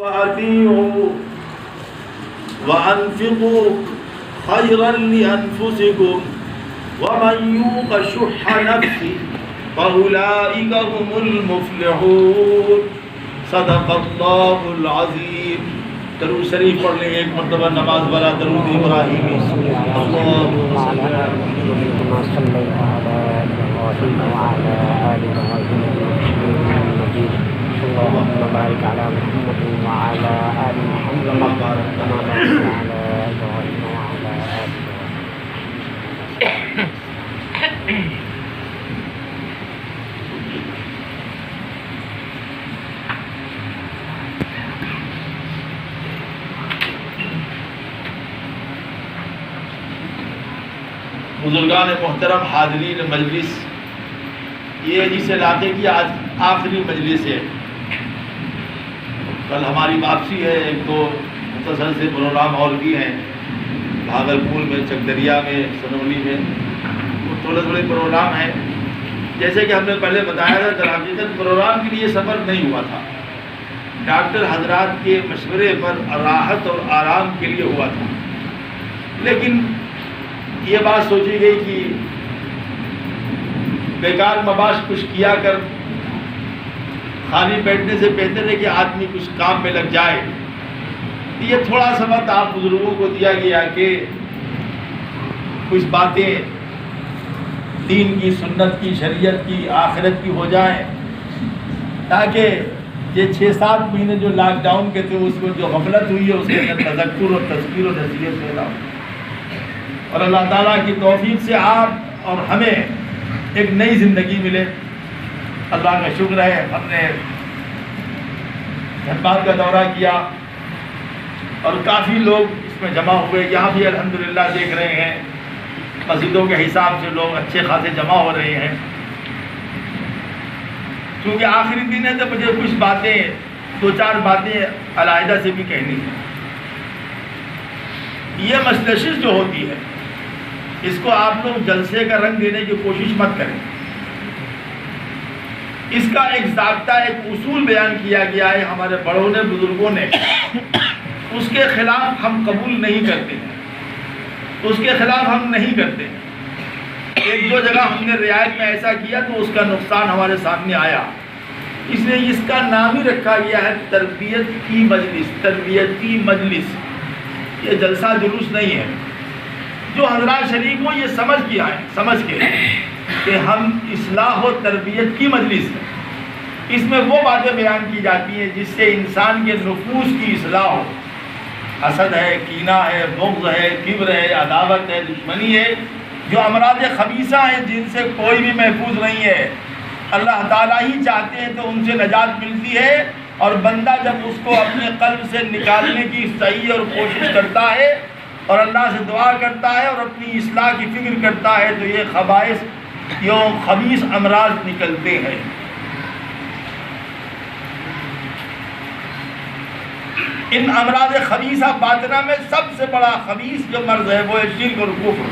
وأطيعوا وأنفقوا خيرا لأنفسكم ومن يوق شح نفسه فأولئك هم المفلحون صدق اللہ العظیم. درود شریف پڑھ لیں ایک مرتبہ نماز والا درود ابراہیمی. اللهم صل على محمد كما صليت على ابراهيم وعلى ال ابراهيم انك حميد مجيد. اللهم بارك على محمد وعلى ال محمد كما باركت على ابراهيم وعلى ال ابراهيم. بزرگان محترم، حاضرین مجلس، یہ جس علاقے کی آج آخری مجلس ہے. کل ہماری واپسی ہے. ایک دو مختصر سے پروگرام اور بھی ہیں بھاگلپور میں، چکدریا میں، سنولی میں. وہ تھوڑے تھوڑے پروگرام ہیں. جیسے کہ ہم نے پہلے بتایا تھا، در حقیقت پروگرام کے لیے سفر نہیں ہوا تھا. ڈاکٹر حضرات کے مشورے پر راحت اور آرام کے لیے ہوا تھا. لیکن یہ بات سوچی گئی کہ بیکار مباش کچھ کیا کر خالی بیٹھنے سے بہتر ہے کہ آدمی کچھ کام میں لگ جائے. یہ تھوڑا سا وقت آپ بزرگوں کو دیا گیا کہ کچھ باتیں دین کی، سنت کی، شریعت کی، آخرت کی ہو جائیں، تاکہ یہ 6-7 مہینے جو لاک ڈاؤن کے تھے اس میں جو غفلت ہوئی ہے اس کے اندر تذکر اور تذکیر و نصیحت پیدا ہو. اور اللہ تعالیٰ کی توفیق سے آپ اور ہمیں ایک نئی زندگی ملے. اللہ کا شکر ہے، ہم نے دھنباد کا دورہ کیا اور کافی لوگ اس میں جمع ہوئے. یہاں بھی الحمدللہ دیکھ رہے ہیں مسجدوں کے حساب سے لوگ اچھے خاصے جمع ہو رہے ہیں. کیونکہ آخری دن ہے تو مجھے کچھ باتیں، 2-4 باتیں علیحدہ سے بھی کہنی ہیں. یہ مجلس جو ہوتی ہے اس کو آپ لوگ جلسے کا رنگ دینے کی کوشش مت کریں. اس کا ایک ضابطہ، ایک اصول بیان کیا گیا ہے ہمارے بڑوں نے، بزرگوں نے. اس کے خلاف ہم قبول نہیں کرتے ہیں، اس کے خلاف ہم نہیں کرتے. 1-2 جگہ ہم نے رعایت میں ایسا کیا تو اس کا نقصان ہمارے سامنے آیا. اس لیے اس کا نام ہی رکھا گیا ہے تربیت کی مجلس. تربیتی مجلس یہ جلسہ جلوس نہیں ہے. جو حضرات شریک ہوں یہ سمجھ کے کہ ہم اصلاح و تربیت کی مجلس ہے. اس میں وہ باتیں بیان کی جاتی ہیں جس سے انسان کے نفوس کی اصلاح ہو. حسد ہے، کینہ ہے، بغض ہے، کبر ہے، عداوت ہے، دشمنی ہے، جو امراض خبیثہ ہیں جن سے کوئی بھی محفوظ نہیں ہے. اللہ تعالیٰ ہی چاہتے ہیں تو ان سے نجات ملتی ہے. اور بندہ جب اس کو اپنے قلب سے نکالنے کی صحیح اور کوشش کرتا ہے اور اللہ سے دعا کرتا ہے اور اپنی اصلاح کی فکر کرتا ہے تو یہ خبیث امراض نکلتے ہیں. ان امراض خبیثہ باطنہ میں سب سے بڑا خبیث جو مرض ہے وہ ہے شرک اور کفر.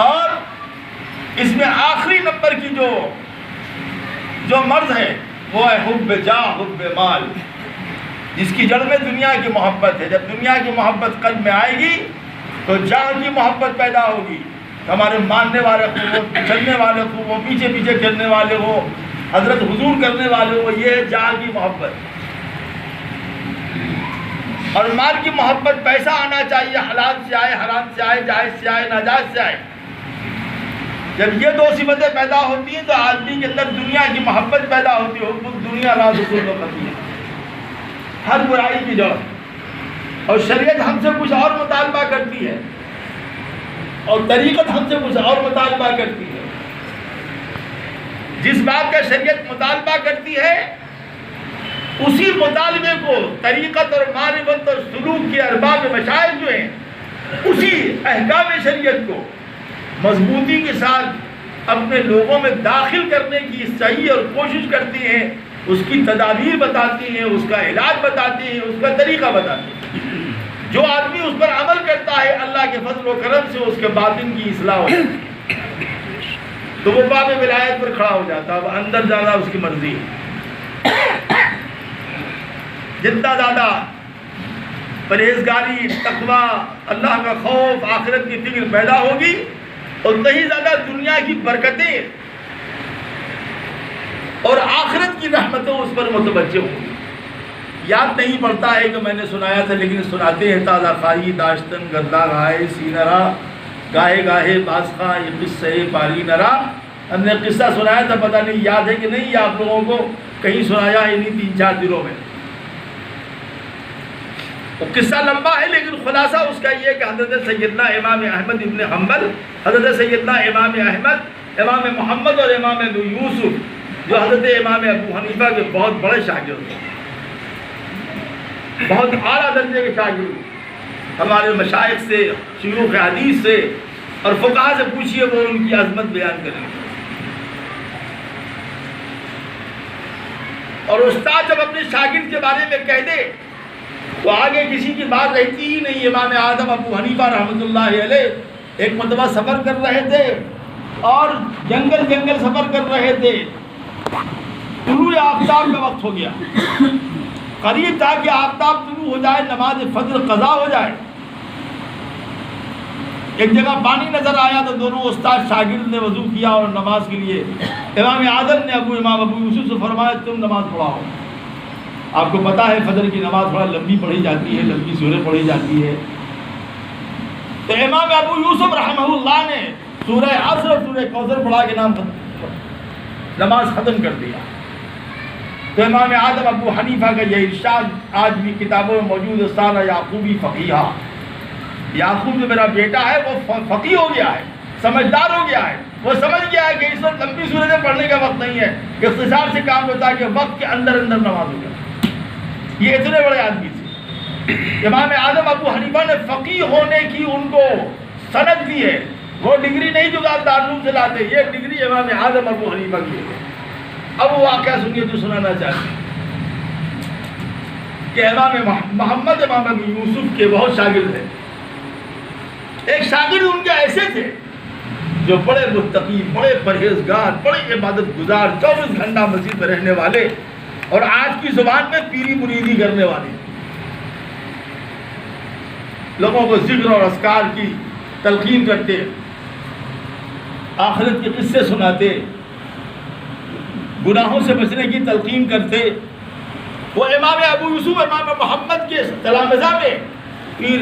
اور اس میں آخری نمبر کی جو مرض ہے وہ ہے حب جاہ، حب مال، جس کی جڑ میں دنیا کی محبت ہے. جب دنیا کی محبت قلب میں آئے گی تو جاہ کی محبت پیدا ہوگی. ہمارے ماننے والے خوب، چلنے والے خوب، پیچھے پیچھے چلنے والے ہو، حضرت حضور کرنے والے ہو، یہ ہے جاہ کی محبت. اور مال کی محبت، پیسہ آنا چاہیے، حلال سے آئے، حرام سے آئے، جائز سے آئے، ناجائز سے آئے. جب یہ 2 صفتیں پیدا ہوتی ہیں تو آدمی کے اندر دنیا کی محبت پیدا ہوتی ہے. حب دنیا لا دخول وقتی ہے، ہر برائی کی جڑ. اور شریعت ہم سے کچھ اور مطالبہ کرتی ہے اور طریقت ہم سے کچھ اور مطالبہ کرتی ہے. جس بات کا شریعت مطالبہ کرتی ہے اسی مطالبے کو طریقت اور معرفت اور سلوک کے ارباب مشائخ جو ہیں اسی احکام شریعت کو مضبوطی کے ساتھ اپنے لوگوں میں داخل کرنے کی صحیح اور کوشش کرتی ہیں. اس کی تدابیر بتاتی ہیں، اس کا علاج بتاتی ہیں، اس کا طریقہ بتاتی ہیں. جو آدمی اس پر عمل کرتا ہے اللہ کے فضل و کرم سے اس کے باطن کی اصلاح ہو جاتی ہے. تو وہ باب ولایت پر کھڑا ہو جاتا ہے. اب اندر جانا اس کی مرضی ہے. جتنا زیادہ پرہیزگاری، تقویٰ، اللہ کا خوف، آخرت کی فکر پیدا ہوگی، اتنا ہی زیادہ دنیا کی برکتیں اور آخرت کی رحمتیں اس پر متوجہ ہوں گی۔ یاد نہیں پڑتا ہے کہ میں نے سنایا تھا، لیکن سناتے ہیں تازہ خواہی داشتن گردہ گائے سینرا گاہے گاہے باز خاں یہ قصہ پاری نرا۔ ہم نے قصہ سنایا تھا، پتہ نہیں یاد ہے کہ نہیں، یا آپ لوگوں کو کہیں سنایا ہی نہیں 3-4 دنوں میں۔ وہ قصہ لمبا ہے لیکن خلاصہ اس کا یہ کہ حضرت سیدنا امام احمد ابن حنبل، حضرت سیدنا امام احمد، امام محمد اور امام ابو یوسف، جو حضرت امام ابو حنیفہ کے بہت بڑے شاگرد ہیں، بہت اعلیٰ درجے کے شاگرد، ہمارے مشائخ سے، شیوخ حدیث سے اور فقہا سے پوچھئے، وہ ان کی عظمت بیان کریں گے۔ اور استاد جب اپنے شاگرد کے بارے میں کہہ دے تو آگے کسی کی بات رہتی ہی نہیں۔ امام اعظم ابو حنیفہ رحمۃ اللہ علیہ ایک مرتبہ سفر کر رہے تھے اور جنگل سفر کر رہے تھے، طلوع آفتاب کا وقت ہو گیا، قریب تھا کہ آفتاب طلوع ہو جائے، نماز فجر قضا ہو جائے۔ ایک جگہ پانی نظر آیا تو دونوں استاد شاگرد نے وضو کیا اور نماز کے لیے امام اعظم نے امام ابو یوسف سے فرمایا تم نماز پڑھاؤ۔ آپ کو پتہ ہے فجر کی نماز تھوڑا لمبی پڑھی جاتی ہے، لمبی سورہ پڑھی جاتی ہے، تو امام ابو یوسف رحمہ اللہ نے سورہ عصر اور سورہ کوثر پڑھا کے نماز ختم کر دیا۔ تو امام اعظم ابو حنیفہ کا یہ ارشاد آج بھی کتابوں میں موجود ہے، سارا یعقوبی فقیہا، یعقوب جو میرا بیٹا ہے وہ فقیہ ہو گیا ہے، سمجھدار ہو گیا ہے، وہ سمجھ گیا ہے کہ اس وقت لمبی سورتیں پڑھنے کا وقت نہیں ہے، اختصار سے کام ہوتا ہے کہ وقت کے اندر نماز ہو جائے۔ یہ اتنے بڑے آدمی تھے۔ امام اعظم ابو حنیفہ نے فقیہ ہونے کی ان کو سند دی ہے، وہ ڈگری نہیں جو آپ دارالعلوم سے لاتے، یہ ڈگری امام اعظم ابو حنیفہ کی ہے۔ اب وہ واقعہ سنیے تو سنانا چاہتے ہیں کہ امام محمد امام ابو یوسف کے بہت شاگرد ہیں۔ ایک شاگرد ان کے ایسے تھے جو بڑے متقی، بڑے پرہیزگار، بڑے عبادت گزار، 24 گھنٹہ مسجد میں رہنے والے اور آج کی زبان میں پیری مریدی کرنے والے، لوگوں کو ذکر اور اذکار کی تلقین کرتے، آخرت کے قصے سناتے، گناہوں سے بچنے کی تلقین کرتے۔ وہ امام ابو یوسف امام محمد کے تلامذہ میں پیر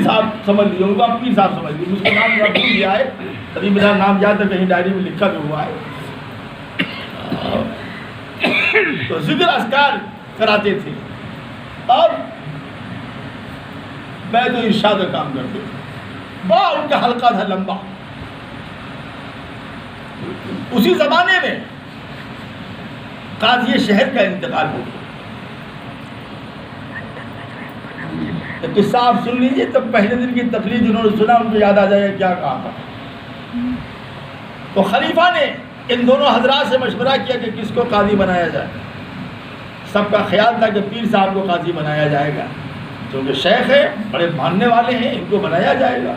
صاحب سمجھ لیجیے، ان کو آپ پیر صاحب سمجھ لیجیے، اس کا نام میرا بھول گیا ہے، ابھی میرا نام یاد ہے، کہیں ڈائری میں لکھا بھی ہوا ہے۔ تو ذکر اذکار کراتے تھے اور میں تو ارشاد کا کام کرتے تھے، بڑا ان کا حلقہ تھا لمبا۔ اسی زمانے میں قاضی شہر کا انتقال ہو گیا۔ قصہ آپ سن لیجیے، تب پہلے دن کی تقریر جنہوں نے سنا ان کو یاد آ جائے کیا کہا تھا۔ تو خلیفہ نے ان دونوں حضرات سے مشورہ کیا کہ کس کو قاضی بنایا جائے۔ سب کا خیال تھا کہ پیر صاحب کو قاضی بنایا جائے گا، کیونکہ شیخ ہے، بڑے ماننے والے ہیں، ان کو بنایا جائے گا۔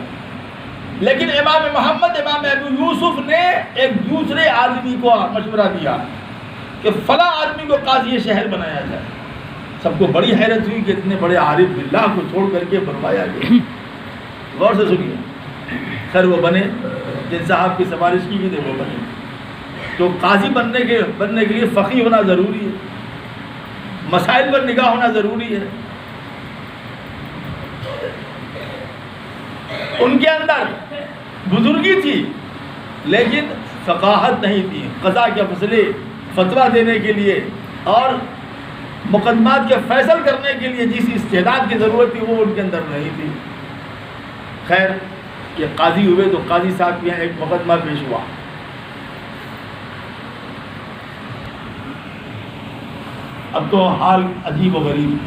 لیکن امام محمد امام ابو یوسف نے ایک دوسرے آدمی کو مشورہ دیا کہ فلاں آدمی کو قاضی شہر بنایا جائے۔ سب کو بڑی حیرت ہوئی کہ اتنے بڑے عارف باللہ کو چھوڑ کر کے بنوایا گیا۔ غور سے سنیے، خیر وہ بنے، جن صاحب کی سفارش کی گئی تھی وہ بنے۔ تو قاضی بننے کے لیے فقیہ ہونا ضروری ہے، مسائل پر نگاہ ہونا ضروری ہے۔ ان کے اندر بزرگی تھی لیکن فقاہت نہیں تھی، قضاء کے مسئلے فتویٰ دینے کے لیے اور مقدمات کے فیصل کرنے کے لیے جس استعداد کی ضرورت تھی وہ ان کے اندر نہیں تھی۔ خیر یہ قاضی ہوئے تو قاضی صاحب کے یہاں ایک مقدمہ پیش ہوا۔ اب تو حال عجیب و غریب۔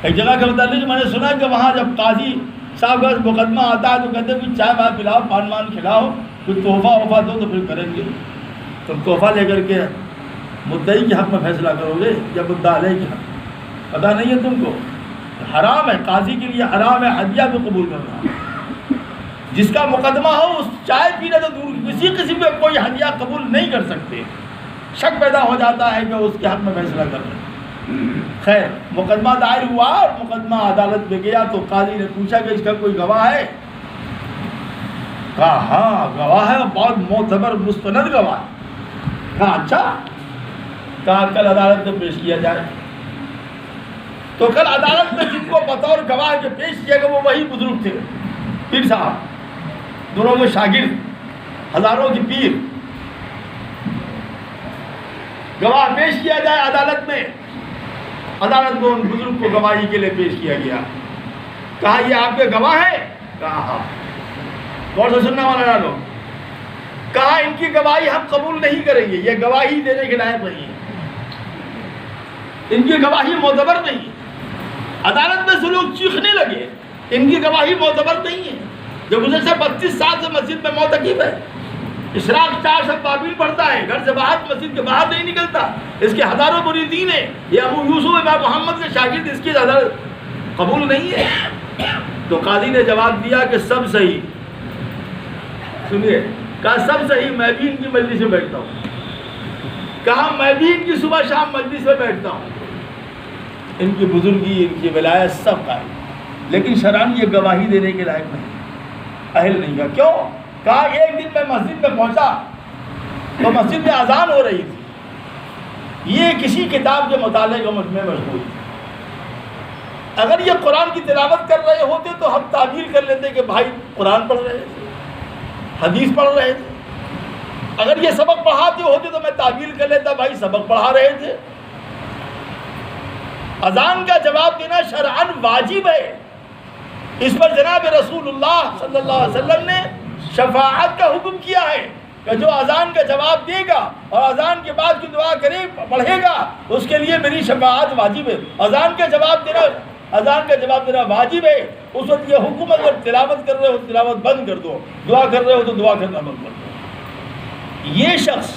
ایک جگہ کا متعلق میں نے سنا کہ وہاں جب قاضی صاحب کا مقدمہ آتا ہے تو کہتے ہیں چائے بات پلاؤ، پان وان کھلاؤ، کوئی تحفہ وفا دو تو پھر کریں گے۔ تم تحفہ لے کر کے مدعی کے حق میں فیصلہ کرو گے یا مدعا علیہ کے حق؟ پتہ نہیں ہے تم کو؟ حرام ہے، قاضی کے لیے حرام ہے ہدیہ کو قبول کرنا۔ جس کا مقدمہ ہو اس چائے پینا تو دور، کسی قسم کا کوئی ہدیہ قبول نہیں کر سکتے۔ شک پیدا ہو جاتا ہے کہ اس کے حق میں فیصلہ کر رہے ہیں۔ خیر مقدمہ دائر ہوا اور مقدمہ عدالت میں گیا تو قاضی نے پوچھا کہ اس کا کوئی گواہ ہے؟ کہا ہاں گواہ ہے، بہت معتبر مستند گواہ ہے۔ کہا اچھا، کہا کل عدالت میں پیش کیا جائے۔ تو کل عدالت میں جن کو بطور گواہ کے پیش کیا گیا وہ وہی بزرگ تھے، پیر صاحب، دونوں کے شاگرد، ہزاروں کی پیر۔ گواہ پیش کیا جائے عدالت میں۔ عدالت میں ان بزرگ کو گواہی کے لیے پیش کیا گیا۔ کہا یہ آپ کے گواہ ہیں؟ کہا ہاں۔ غور سے سننا والا لوگ، کہا ان کی گواہی ہم قبول نہیں کریں گے، یہ گواہی دینے کے لائق نہیں ہے، ان کی گواہی معتبر نہیں ہے۔ عدالت میں سے لوگ چیخنے لگے، ان کی گواہی معتبر نہیں ہے، جو گزشتہ 32 سال سے مسجد میں معتکف ہے، اشراق 4 شب بابیل پڑھتا ہے، گھر سے باہر مسجد کے باہر نہیں نکلتا، اس کے ہزاروں مریدین ہیں، یہ ابو یوسف امام محمد کے شاگرد، اس کی عدالت قبول نہیں ہے۔ تو قاضی نے جواب دیا کہ سب صحیح، سنیے، کہا سب صحیح، میں بھی ان کی مجلس میں بیٹھتا ہوں، کہا میں بھی ان کی صبح شام مجلس میں بیٹھتا ہوں، ان کی بزرگی، ان کی ولایت سب قائم، لیکن شرعاً یہ گواہی دینے کے لائق نہیں، اہل نہیں ہے۔ کیوں؟ کہا ایک دن میں مسجد میں پہنچا تو مسجد میں اذان ہو رہی تھی، یہ کسی کتاب کے مطالعے کا میں مشغول تھی، اگر یہ قرآن کی تلاوت کر رہے ہوتے تو ہم تعبیر کر لیتے کہ بھائی قرآن پڑھ رہے تھے، حدیث پڑھ رہے تھے، اگر یہ سبق پڑھاتے ہوتے تو میں تعبیر کر لیتا بھائی سبق پڑھا رہے تھے۔ اذان کا جواب دینا شرعاً واجب ہے، اس پر جناب رسول اللہ صلی اللہ علیہ وسلم نے شفاعت کا حکم کیا ہے کہ جو اذان کا جواب دے گا اور اذان کے بعد کی دعا کرے پڑھے گا اس کے لیے میری شفاعت واجب ہے۔ اذان کا جواب دینا واجب ہے، اس وقت یہ حکم اگر تلاوت کر رہے ہو تلاوت بند کر دو، دعا کر رہے ہو تو دعا کرنا بند کر دو۔ یہ شخص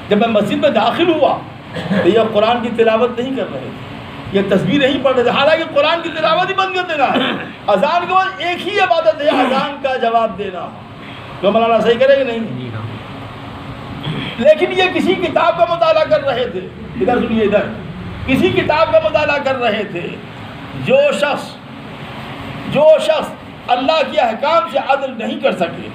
جب میں مسجد میں داخل ہوا تو یہ قرآن کی تلاوت نہیں کر رہے تھے، یہ تسبیح نہیں پڑھ رہے تھے، حالانکہ قرآن کی تلاوت ہی بند کر دینا ہے۔ اذان کے بعد ایک ہی عبادت ہے، اذان کا جواب دینا۔ تو مولانا صحیح کرے گا نہیں؟ لیکن یہ کسی کتاب کا مطالعہ کر رہے تھے، ادھر سنیے، ادھر کسی کتاب کا مطالعہ کر رہے تھے۔ جو شخص اللہ کے احکام سے عدل نہیں کر سکے،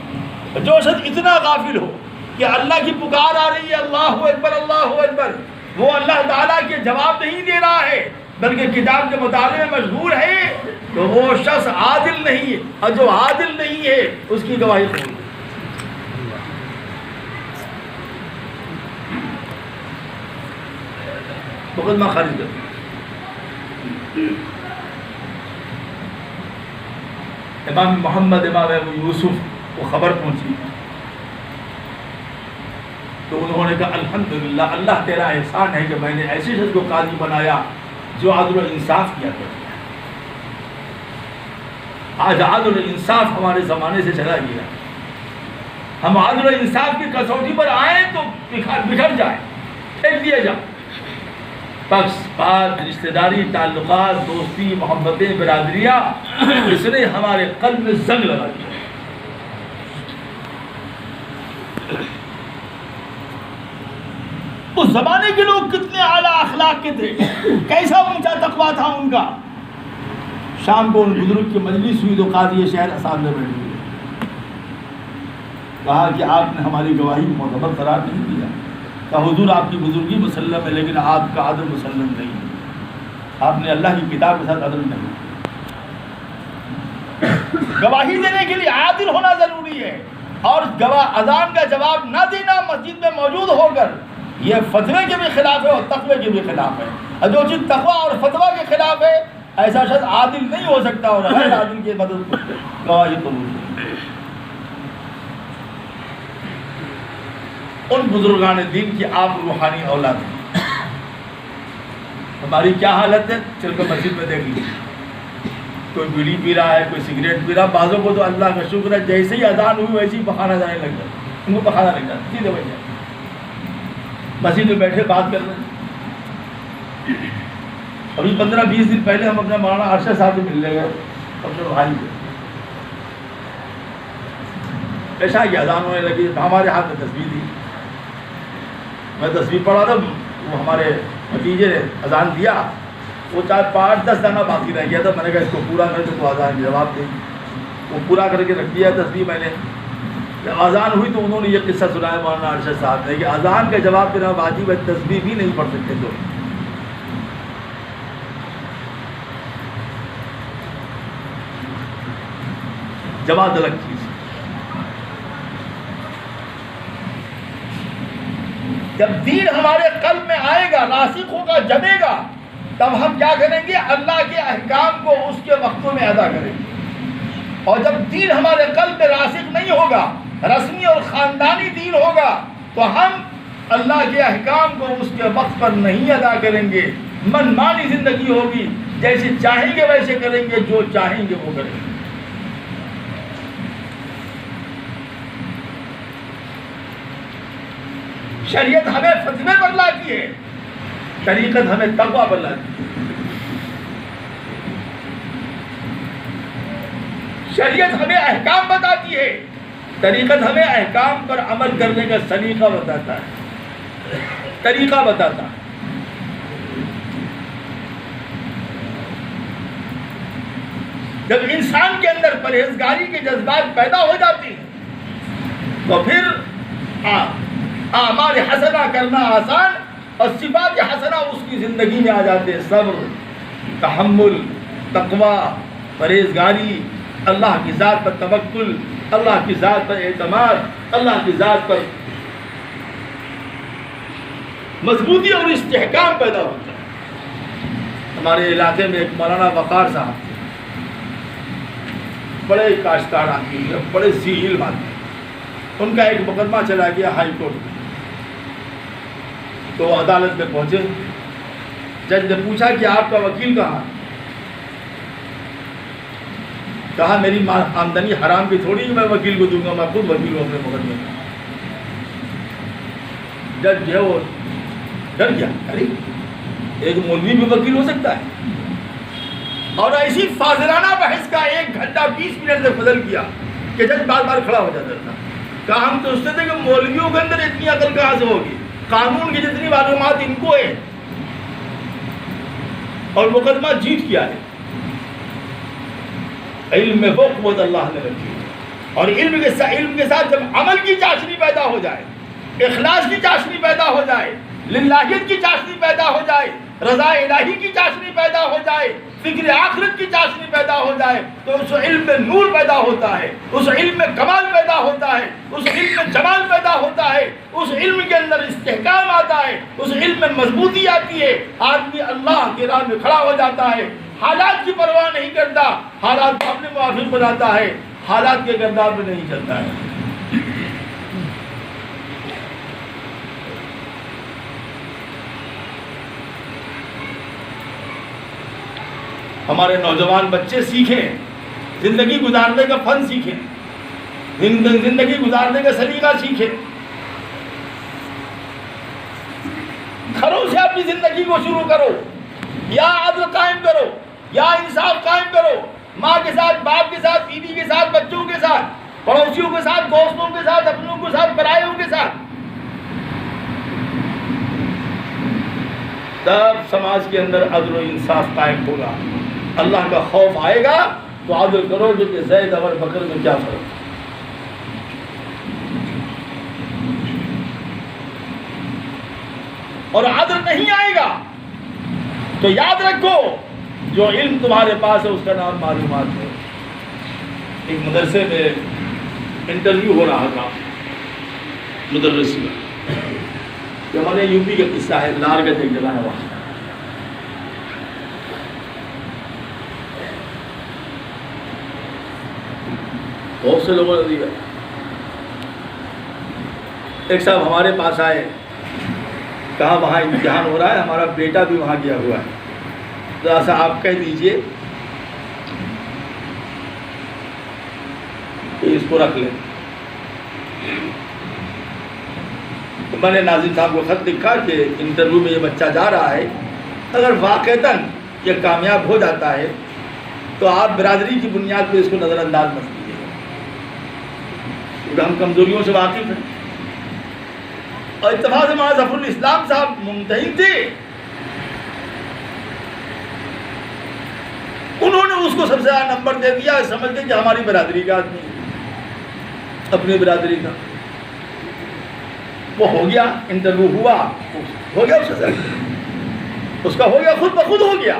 جو شخص اتنا غافل ہو کہ اللہ کی پکار آ رہی ہے اللہ اکبر اللہ اکبر، وہ اللہ تعالیٰ کے جواب نہیں دے رہا ہے بلکہ کتاب کے مطالعے میں مشغول ہے، تو وہ شخص عادل نہیں ہے، اور جو عادل نہیں ہے اس کی گواہی قبول۔ مقدمہ خارج کر امام محمد امام ابو یوسف کو خبر پہنچی تو انہوں نے کہا الحمدللہ، اللہ تیرا احسان ہے کہ میں نے ایسے شخص کو قاضی بنایا جو عدل و انصاف کیا کرتا ہے۔ آج عدل و انصاف ہمارے زمانے سے چلا گیا، ہم عدل و انصاف کی کسوٹی پر آئیں تو بکھر جائیں، پھینک دیا جائے۔ پکس بات، رشتہ داری، تعلقات، دوستی، محبتیں، برادریاں، اس نے ہمارے قلب میں زنگ لگا دیا۔ اس زمانے کے لوگ کتنے اعلیٰ اخلاق کے تھے، کیسا اونچا تقویٰ تھا ان کا۔ شام کو ان بزرگ کی مجلس ہوئی تو قاضی شہر سامنے بیٹھ ہوئے، کہا کہ آپ نے ہماری گواہی معتبر قرار نہیں دیا، کہ حضور آپ کی بزرگی مسلم ہے لیکن آپ کا عدل مسلم نہیں ہے، آپ نے اللہ کی کتاب کے ساتھ عدل نہیں۔ گواہی دینے کے لیے عادل ہونا ضروری ہے، اور اذان کا جواب نہ دینا مسجد میں موجود ہو کر یہ فتوے کے بھی خلاف ہے اور تقوی کے بھی خلاف ہے، اور جو چیز تقوی اور فتویٰ کے خلاف ہے ایسا شخص عادل نہیں ہو سکتا، اور غیر عادل کی مدد گواہی قبول۔ ان بزرگان دین کی آپ روحانی اولاد ہیں، ہماری کیا حالت ہے چل کر مسجد میں دیکھ لیجیے، کوئی بیڑی پی رہا ہے، کوئی سگریٹ پی رہا، بعضوں کو تو اللہ کا شکر ہے جیسے ہی اذان ہوئی ویسے ہی پخانا جانے لگ جاتا، ان کو پخانا لگ جاتا، سیدھے بھائی مسجد میں بیٹھے بات کر رہے ہیں۔ ابھی 15-20 دن پہلے ہم اپنے مولانا ارشد صاحب سے ملنے گئے، اپنے بھائی کو ایسا ہی اذان ہونے لگی، ہمارے ہاتھ میں تصویر تھی، میں تصویر پڑھا تھا، وہ ہمارے بھتیجے نے اذان دیا، وہ 4-5-10 دانہ باقی رہ گیا تھا، میں نے کہا اس کو پورا کر کے تو اذان کا جواب دیں۔ وہ پورا کر کے رکھ دیا تسبیح میں نے۔ جب اذان ہوئی تو انہوں نے یہ قصہ سنایا مولانا ارشد صاحب نے کہ اذان کا جواب دینا واجب ہے، تسبیح بھی نہیں پڑھ سکتے تو۔ جماعت الگ چیز۔ جب دین ہمارے قلب میں آئے گا، راسخ ہوگا، جمے گا، تب ہم کیا کریں گے؟ اللہ کے احکام کو اس کے وقتوں میں ادا کریں گے۔ اور جب دین ہمارے قلب میں راسخ نہیں ہوگا، رسمی اور خاندانی دین ہوگا، تو ہم اللہ کے احکام کو اس کے وقت پر نہیں ادا کریں گے۔ من مانی زندگی ہوگی، جیسے چاہیں گے ویسے کریں گے، جو چاہیں گے وہ کریں گے۔ شریعت ہمیں فتوے پر لاتی ہے، طریقت ہمیں تقویٰ پر لاتی ہے۔ شریعت ہمیں احکام بتاتی ہے، طریقت ہمیں احکام پر عمل کرنے کا سلیقہ بتاتا ہے، طریقہ بتاتا ہے۔ جب انسان کے اندر پرہیزگاری کے جذبات پیدا ہو جاتے ہیں تو پھر اعمال حسنہ کرنا آسان اور صفات حسنہ اس کی زندگی میں آ جاتے ہیں۔ صبر، تحمل، تقویٰ، پرہیزگاری، اللہ کی ذات پر توکل، اللہ کی ذات پر اعتماد، اللہ کی ذات پر مضبوطی اور استحکام پیدا ہوتا ہے۔ ہمارے علاقے میں ایک مولانا وقار صاحب تھے، بڑے کاشتکار آدمی، بڑے ذی علم آدمی۔ ان کا ایک مقدمہ چلا گیا ہائی کورٹ میں، تو عدالت میں پہنچے۔ جج نے پوچھا کہ آپ کا وکیل کہاں؟ کہا میری آمدنی حرام کی تھوڑی میں وکیل کو دوں گا، میں خود وکیل ہوں اپنے مقدمے میں۔ جج جو ہے وہ ڈر گیا، ارے ایک مولوی بھی وکیل ہو سکتا ہے؟ اور ایسی فاضلانہ بحث کا 1 گھنٹہ 20 منٹ سے فضل کیا کہ جج بار بار کھڑا ہو جاتا تھا۔ کہا ہم تو سوچتے تھے کہ مولویوں کے اندر اتنی عقل کہاں سے ہوگی، قانون کی جتنی معلومات ان کو ہے، اور مقدمہ جیت کیا ہے۔ علم میں وہ قوت اللہ نے رکھی ہے، اور علم کے ساتھ جب عمل کی چاشنی پیدا ہو جائے، اخلاص کی چاشنی پیدا ہو جائے، للہیت کی چاشنی پیدا ہو جائے، رضا الہی کی چاشنی پیدا ہو جائے، فکر آخرت کی چاشنی پیدا ہو جائے، تو اس علم میں نور پیدا ہوتا ہے، اس علم میں کمال پیدا ہوتا ہے، اس علم میں جمال پیدا ہوتا ہے، اس علم کے اندر استحکام آتا ہے، اس علم میں مضبوطی آتی ہے۔ آدمی اللہ کے راہ میں کھڑا ہو جاتا ہے، حالات کی پرواہ نہیں کرتا، حالات کو اپنے موافق بناتا ہے، حالات کے گرداب میں نہیں چلتا ہے۔ ہمارے نوجوان بچے سیکھیں، زندگی گزارنے کا فن سیکھیں، زندگی گزارنے کا سلیقہ سیکھیں، گھروں سے اپنی زندگی کو شروع کرو، یا عدل قائم کرو، یا انصاف قائم کرو، ماں کے ساتھ، باپ کے ساتھ، بیوی کے ساتھ، بچوں کے ساتھ، پڑوسیوں کے ساتھ، دوستوں کے ساتھ، اپنوں کے ساتھ، پرائیوں کے ساتھ، تب سماج کے اندر عدل و انصاف قائم ہوگا، اللہ کا خوف آئے گا تو عدل کرو گے کہ زید اور بکر میں کیا فرق ہے۔ اور عدل نہیں آئے گا تو یاد رکھو جو علم تمہارے پاس ہے اس کا نام معلومات ہے۔ ایک مدرسے میں انٹرویو ہو رہا تھا مدرس کا، کہ ہمارے یو پی کا قصہ ہے، لارگت ایک جگہ ہے وہاں، بہت سے لوگوں نے دیا۔ ایک صاحب ہمارے پاس آئے، کہا وہاں امتحان ہو رہا ہے، ہمارا بیٹا بھی وہاں گیا ہوا ہے، ذرا سا آپ کہہ دیجئے کہ اس کو رکھ لیں۔ تو میں نے ناظم صاحب کو خط لکھا کہ انٹرویو میں یہ بچہ جا رہا ہے، اگر واقعتاً یہ کامیاب ہو جاتا ہے تو آپ برادری کی بنیاد پہ اس کو نظر انداز مت کیجیے، کیونکہ ہم کمزوریوں سے واقف ہیں۔ اور اتفاق سے مولانا ظفر الاسلام صاحب ممتحن تھے، اس کو سب سے زیادہ نمبر دے دیا، سمجھتے کہ ہماری برادری کا آدمی ہے، اپنی برادری کا. وہ ہو گیا، انٹرویو ہوا، ہو گیا اس کا ہو گیا، خود بخود ہو گیا.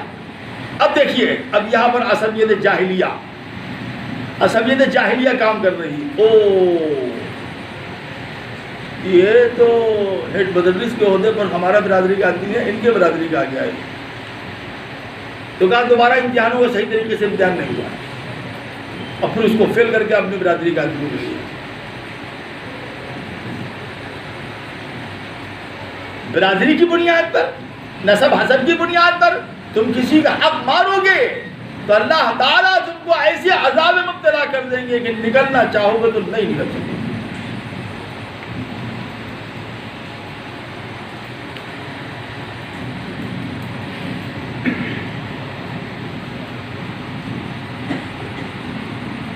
اب دیکھیے، اب یہاں پر عصبیت جاہلیہ کام کر رہی. یہ تو ہیڈ مدرس کے عہدے پر ہمارا برادری کا آدمی ہے، ان کے برادری کا آ گیا ہے. تو کہا دوبارہ امتحان ہوا، صحیح طریقے سے امتحان نہیں ہوا، اور پھر اس کو فیل کر کے اپنی برادری کا آدمی ہو گیا. برادری کی بنیاد پر، نسب حسب کی بنیاد پر تم کسی کا حق مارو گے تو اللہ تعالیٰ تم کو ایسے عذاب میں مبتلا کر دیں گے کہ نکلنا چاہو گے تو نہیں نکل سکے.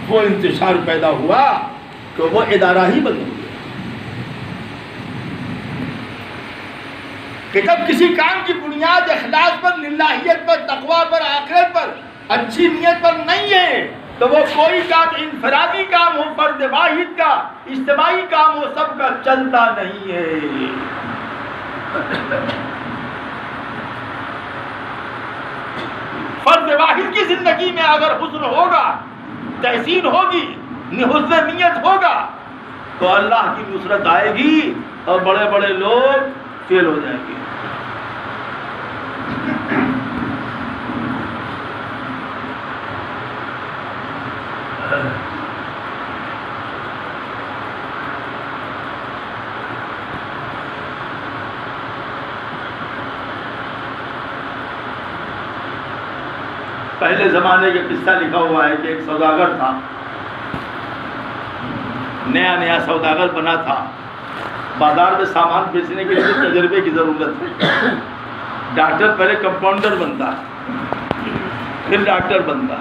وہ انتشار پیدا ہوا کہ وہ ادارہ ہی بند ہو گیا. کہ جب کسی کام کی بنیاد اخلاص پر، للہیت پر، تقویٰ پر، آخرت پر، اچھی نیت پر نہیں ہے تو وہ کوئی کام انفرادی کام ہو، فرد واحد کا، اجتماعی کام ہو، سب کا چلتا نہیں ہے. فرد واحد کی زندگی میں اگر حسن ہوگا، تحسین ہوگی، حسن نیت ہوگا تو اللہ کی نصرت آئے گی اور بڑے بڑے لوگ فیل ہو جائیں گے. پہلے زمانے کا قصہ لکھا ہوا ہے کہ ایک سوداگر تھا، نیا سوداگر بنا تھا. بازار میں سامان بیچنے کے لیے تجربے کی ضرورت ہے. ڈاکٹر پہلے کمپاؤنڈر بنتا، پھر ڈاکٹر بنتا.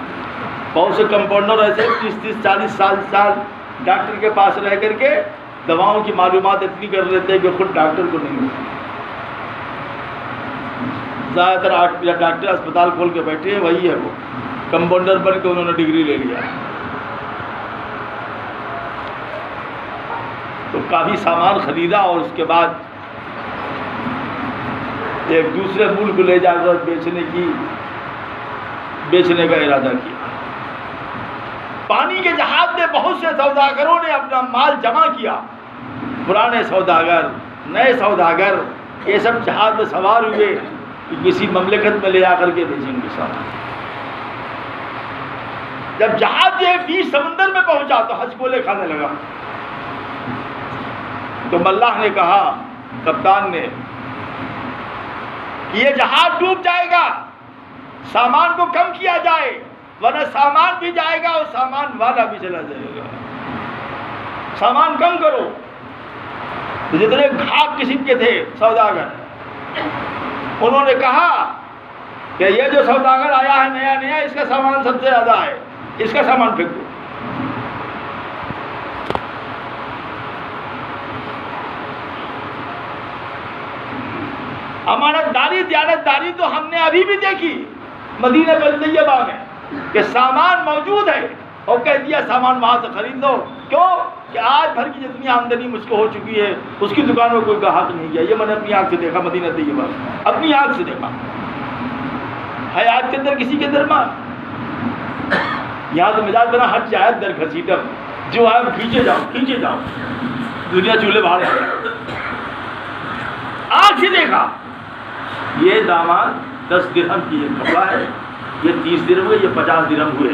بہت سے کمپاؤنڈر ایسے 30 40 سال ڈاکٹر کے پاس رہ کر کے دواؤں کی معلومات اتنی کر لیتے ہیں کہ خود ڈاکٹر کو نہیں ملتی. زیادہ تر ڈاکٹر اسپتال کھول کے بیٹھے ہیں، وہی ہے وہ کمپاؤنڈر بن کے انہوں نے ڈگری لے لیا. تو کافی سامان خریدا اور اس کے بعد ایک دوسرے ملک لے جا کر بیچنے کا ارادہ کیا. پانی کے جہاز میں بہت سے سوداگروں نے اپنا مال جمع کیا. پرانے سوداگر، نئے سوداگر، یہ سب جہاز میں سوار ہوئے کہ کسی مملکت میں لے جا کر کے بیچیں گے سامان. جب جہاز جو بیچ سمندر میں پہنچا تو ہچکولے کھانے لگا. تو ملاح نے کہا، کپتان نے، کہ یہ جہاز ڈوب جائے گا، سامان کو کم کیا جائے ورنہ سامان بھی جائے گا اور سامان والا بھی چلا جائے گا. سامان کم کرو. تو جتنے گھاٹ قسم کے تھے سوداگر، انہوں نے کہا کہ یہ جو سوداگر آیا ہے نیا اس کا سامان سب سے زیادہ ہے، اس کا سامان پھینک دو. امانت داری، دیانت داری تو ہم نے ابھی بھی دیکھی مدینہ طیبہ میں کہ سامان موجود ہے اور کہہ دیا سامان وہاں سے خرید لو. کیوں کہ آج بھر کی جتنی آمدنی مجھ کو ہو چکی ہے اس کی دکانوں کوئی گاہک نہیں گیا. یہ میں نے اپنی آنکھ سے دیکھا مدینہ طیبہ میں، اپنی آنکھ سے دیکھا. ہے آج کے اندر کسی کے درمان یہاں تو مزاج بنا ہر چاہت در گھسیٹم، جو ہے کھینچے جاؤ، دنیا چولہے باہر ہے. آنکھ سے دیکھا یہ داماد 10 درہم کی یہ کپڑا ہے، یہ 30 درہم ہوئے، یہ 50 درہم ہوئے.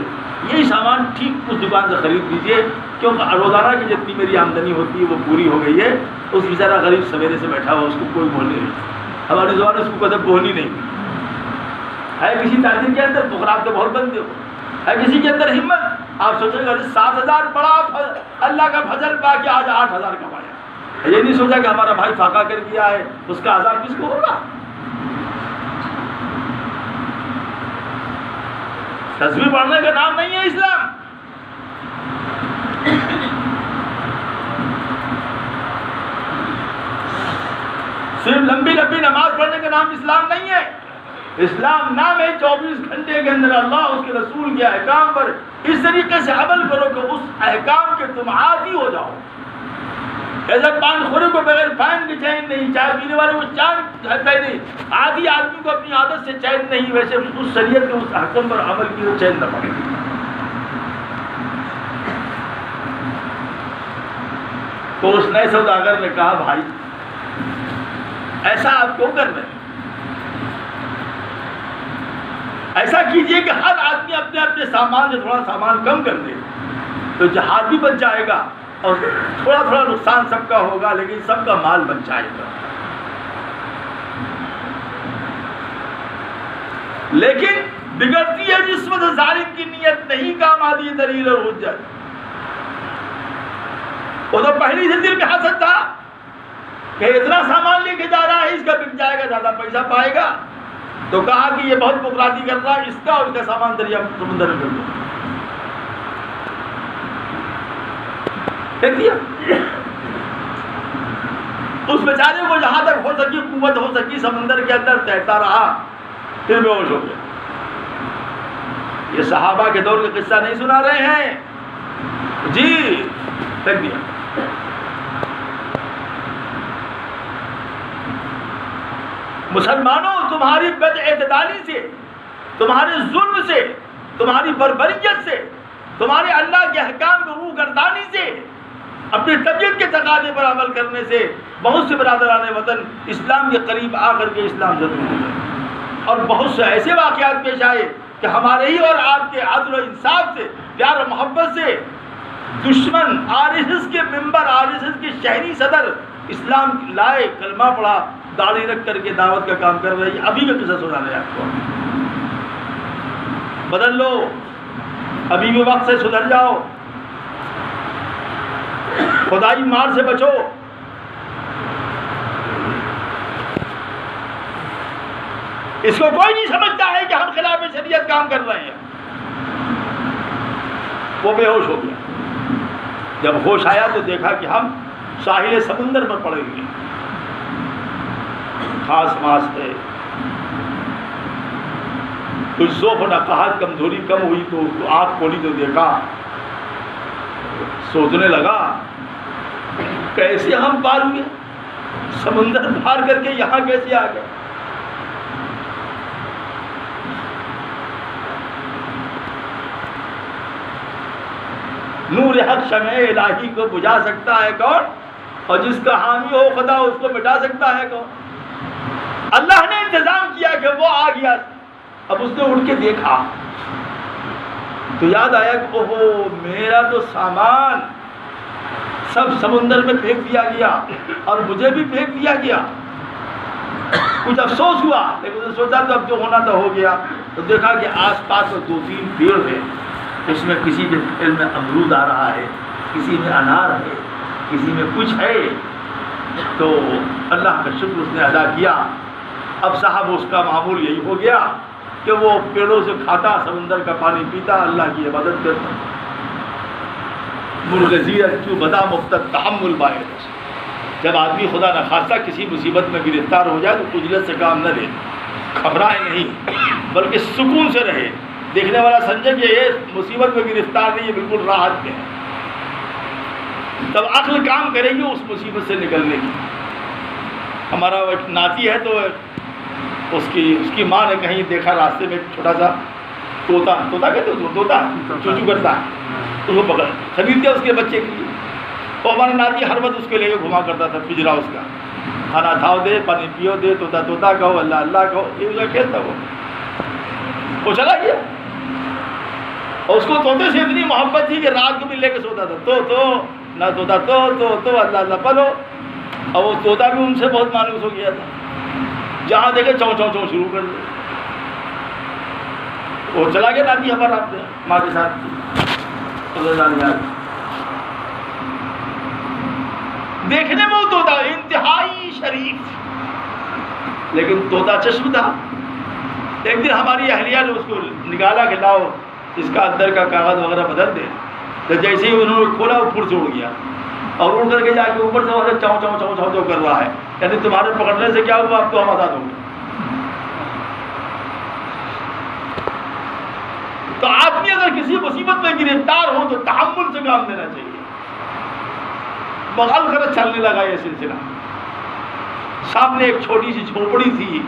یہی سامان ٹھیک اس دکان سے خرید لیجیے کیونکہ روزانہ کی جتنی میری آمدنی ہوتی ہے وہ پوری ہو گئی ہے. اس بیچارہ غریب سویرے سے بیٹھا ہوا، اس کو کوئی بولنے نہیں. ہماری زبان اس کو کدب بولنی نہیں ہے. کسی تاجر کے اندر بخراب تو بہت بنتے ہو، ہے کسی کے اندر ہمت. آپ سوچیں گے 7,000 پڑا اللہ کا فضل پا کے آج 8,000 کمایا. یہ نہیں سوچا کہ ہمارا بھائی فاقہ کر دیا ہے، اس کا عذاب کس کو ہوگا. تصویر پڑھنے کا نام نہیں ہے اسلام. صرف لمبی نماز پڑھنے کا نام اسلام نہیں ہے. اسلام نام ہے 24 گھنٹے کے اندر اللہ اس کے رسول کے احکام پر اس طریقے سے عمل کرو کہ اس احکام کے تم عادی ہو جاؤ. ایسا پان خورے کو بغیر پان کے چین نہیں، چائے پینے والے کو چین نہیں، عادی آدمی کو اپنی عادت سے چین نہیں، ویسے اس شریعت کے اس حکم پر عمل کی تو چین نہ پڑے. تو اس نئے سوداگر نے کہا بھائی ایسا آپ کیوں کر رہے ہیں؟ ایسا کیجئے کہ ہر آدمی اپنے اپنے سامان سے تھوڑا سامان کم کر دے تو جہاد بھی بچ جائے گا اور تھوڑا تھوڑا نقصان سب کا ہوگا لیکن سب کا مال بچ جائے گا. لیکن بگڑتی ہے جس وقت ظالم کی نیت نہیں کام آتی ہے دلیل اور حجت. وہ تو پہلی سے دل میں حسد تھا کہ اتنا سامان لے کے جا رہا ہے، اس کا بک جائے گا، زیادہ پیسہ پائے گا، تو کہا کہ یہ بہت بکراتی کر رہا ہے، اس کا اور اس کا سامان دریا سمندر میں ڈال دو. دیکھ دیا اس بیچارے کو جہاں تک ہو سکی قوت ہو سکی سمندر کے اندر تیرتا رہا، پھر بے ہوش ہو گیا. یہ صحابہ کے دور کا قصہ نہیں سنا رہے ہیں جی. دیکھ دیا مسلمانوں تمہاری بد اعتدالی سے، تمہارے ظلم سے، تمہاری بربریت سے، تمہارے اللہ کے احکام کو روح گردانی سے، اپنی طبیعت کے تقاضے پر عمل کرنے سے بہت سے برادران وطن اسلام کے قریب آ کر کے اسلام سے دور ہو گئے. اور بہت سے ایسے واقعات پیش آئے کہ ہمارے ہی اور آپ کے عدل و انصاف سے، پیار و محبت سے دشمن RSS کے ممبر، RSS کے شہری صدر اسلام لائے، کلمہ پڑھا، داڑھی رکھ کر کے دعوت کا کام کر رہے ہیں. ابھی کا قصہ سنا رہے ہیں آپ کو. بدل لو، ابھی بھی وقت سے سدھر جاؤ، خدائی مار سے بچو. اس کو کوئی نہیں سمجھتا ہے کہ ہم خلاف شریعت کام کر رہے ہیں. وہ بے ہوش ہو گیا. جب ہوش آیا تو دیکھا کہ ہم ساحل سمندر پر پڑے ہوئے، خاص ماس ہے، کچھ ذوق و نقاہت کمزوری کم ہوئی تو آنکھ کھولی تو دیکھا، سوچنے لگا کیسے ہم پار ہوئے، سمندر پار کر کے یہاں کیسے آ گئے. نور حق شمع الہی کو بجھا سکتا ہے کون؟ اور جس کا حامی ہو خدا اس کو مٹا سکتا ہے کون؟ اللہ نے انتظام کیا کہ وہ آ گیا. اب اس نے اٹھ کے دیکھا تو یاد آیا کہ اوہو میرا تو سامان سب سمندر میں پھینک دیا گیا اور مجھے بھی پھینک دیا گیا. کچھ افسوس ہوا لیکن اس نے سوچا تو اب جو ہونا تھا ہو گیا. تو دیکھا کہ آس پاس میں 2-3 پیڑ ہیں، اس میں کسی کے پھل میں امرود آ رہا ہے، کسی میں انار ہے، کسی میں کچھ ہے. تو اللہ کا شکر اس نے ادا کیا. اب صاحب اس کا معمول یہی ہو گیا کہ وہ پیڑوں سے کھاتا، سمندر کا پانی پیتا، اللہ کی عبادت کرتا. مرغزیت کیوں بدا مفتت تحمل باعث. جب آدمی خدا نخواستہ کسی مصیبت میں گرفتار ہو جائے تو اجلت سے کام نہ لے، گھبرائے نہیں بلکہ سکون سے رہے. دیکھنے والا سمجھے کہ یہ مصیبت میں گرفتار نہیں، یہ بالکل راحت میں ہے. تب عقل کام کرے گی اس مصیبت سے نکلنے کی. ہمارا ایک ناتی ہے تو اس کی ماں نے کہیں دیکھا راستے میں چھوٹا سا طوطا کہتے ہیں، طوطا چوچو کرتا ہے، تو وہ پکڑ خرید دیا اس کے بچے کے لیے. تو ہمارا ناتی ہر وقت اس کے لے کے گھما کرتا تھا پجرا اس کا. کھانا کھاؤ دے، پانی پیو دے، طوطا کہو، اللہ اللہ کہو، یہ کہتا وہ چلا گیا. اور اس کو طوطے سے اتنی محبت تھی کہ رات کو بھی لے کے سوتا تھا. تو نہ طوطا تو اللہ اللہ پلو. اور وہ طوطا بھی ان سے بہت مانوس ہو گیا تھا. جہاں دیکھے چوں چوں چوں شروع کر دیا. وہ چلا گیا ناتی ہمارا اپنے ماں کے ساتھ. دیکھنے میں وہ طوطا انتہائی شریف لیکن طوطا چشم تھا. ایک دن ہماری اہلیہ نے اس کو نکالا کہ لاؤ اس کا اندر کا کاغذ وغیرہ بدل دے. تو جیسے ہی انہوں نے کھولا وہ پھر سے اڑ گیا اور اڑ کر کے جا کے اوپر سے وہاں چاؤ چاؤ چاؤ چاؤ کر رہا ہے. یعنی تمہارے پکڑنے سے کیا ہوا، اب تو ہم آزاد ہو گئے. تو آدمی اگر کسی مصیبت میں گرفتار ہو تو تحمل سے کام لینا چاہیے. بغل خرچ چلنے لگا یہ سلسلہ. سامنے ایک چھوٹی سی جھوپڑی تھی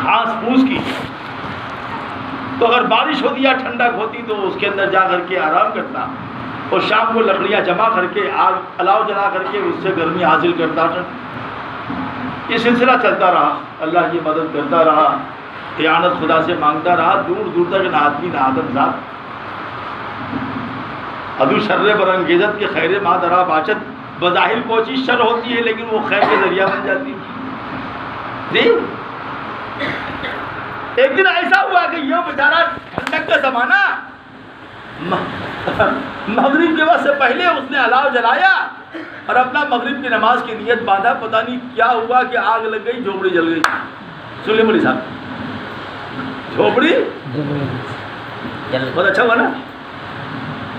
گھاس پھوس کی, تو اگر بارش ہوتی یا ٹھنڈک ہوتی تو اس کے اندر جا کر کے آرام کرتا, اور شام کو لکڑیاں جمع کر کے آگ الاؤ جلا کر کے اس سے گرمی حاصل کرتا تھا. یہ سلسلہ چلتا رہا, اللہ کی مدد کرتا رہا, اعانت خدا سے مانگتا رہا. دور دور تک نہ آدمی نہ آدم ذات. ادو شر برانگیزت کے خیر ما درا باچت, بظاہر کوشش شر ہوتی ہے لیکن وہ خیر کے ذریعہ بن جاتی ہے. جی ایک دن ایسا ہوا کہ یہ بیچارہ ٹھنڈک کا زمانہ, مغرب کے وقت سے پہلے اس نے الاؤ جلایا اور اپنا مغرب کی نماز کی نیت باندھا. پتہ نہیں کیا ہوا کہ آگ لگ گئی, جھوپڑی جل گئی. سن لے مولوی صاحب, جھوپڑی بہت اچھا ہوا نا,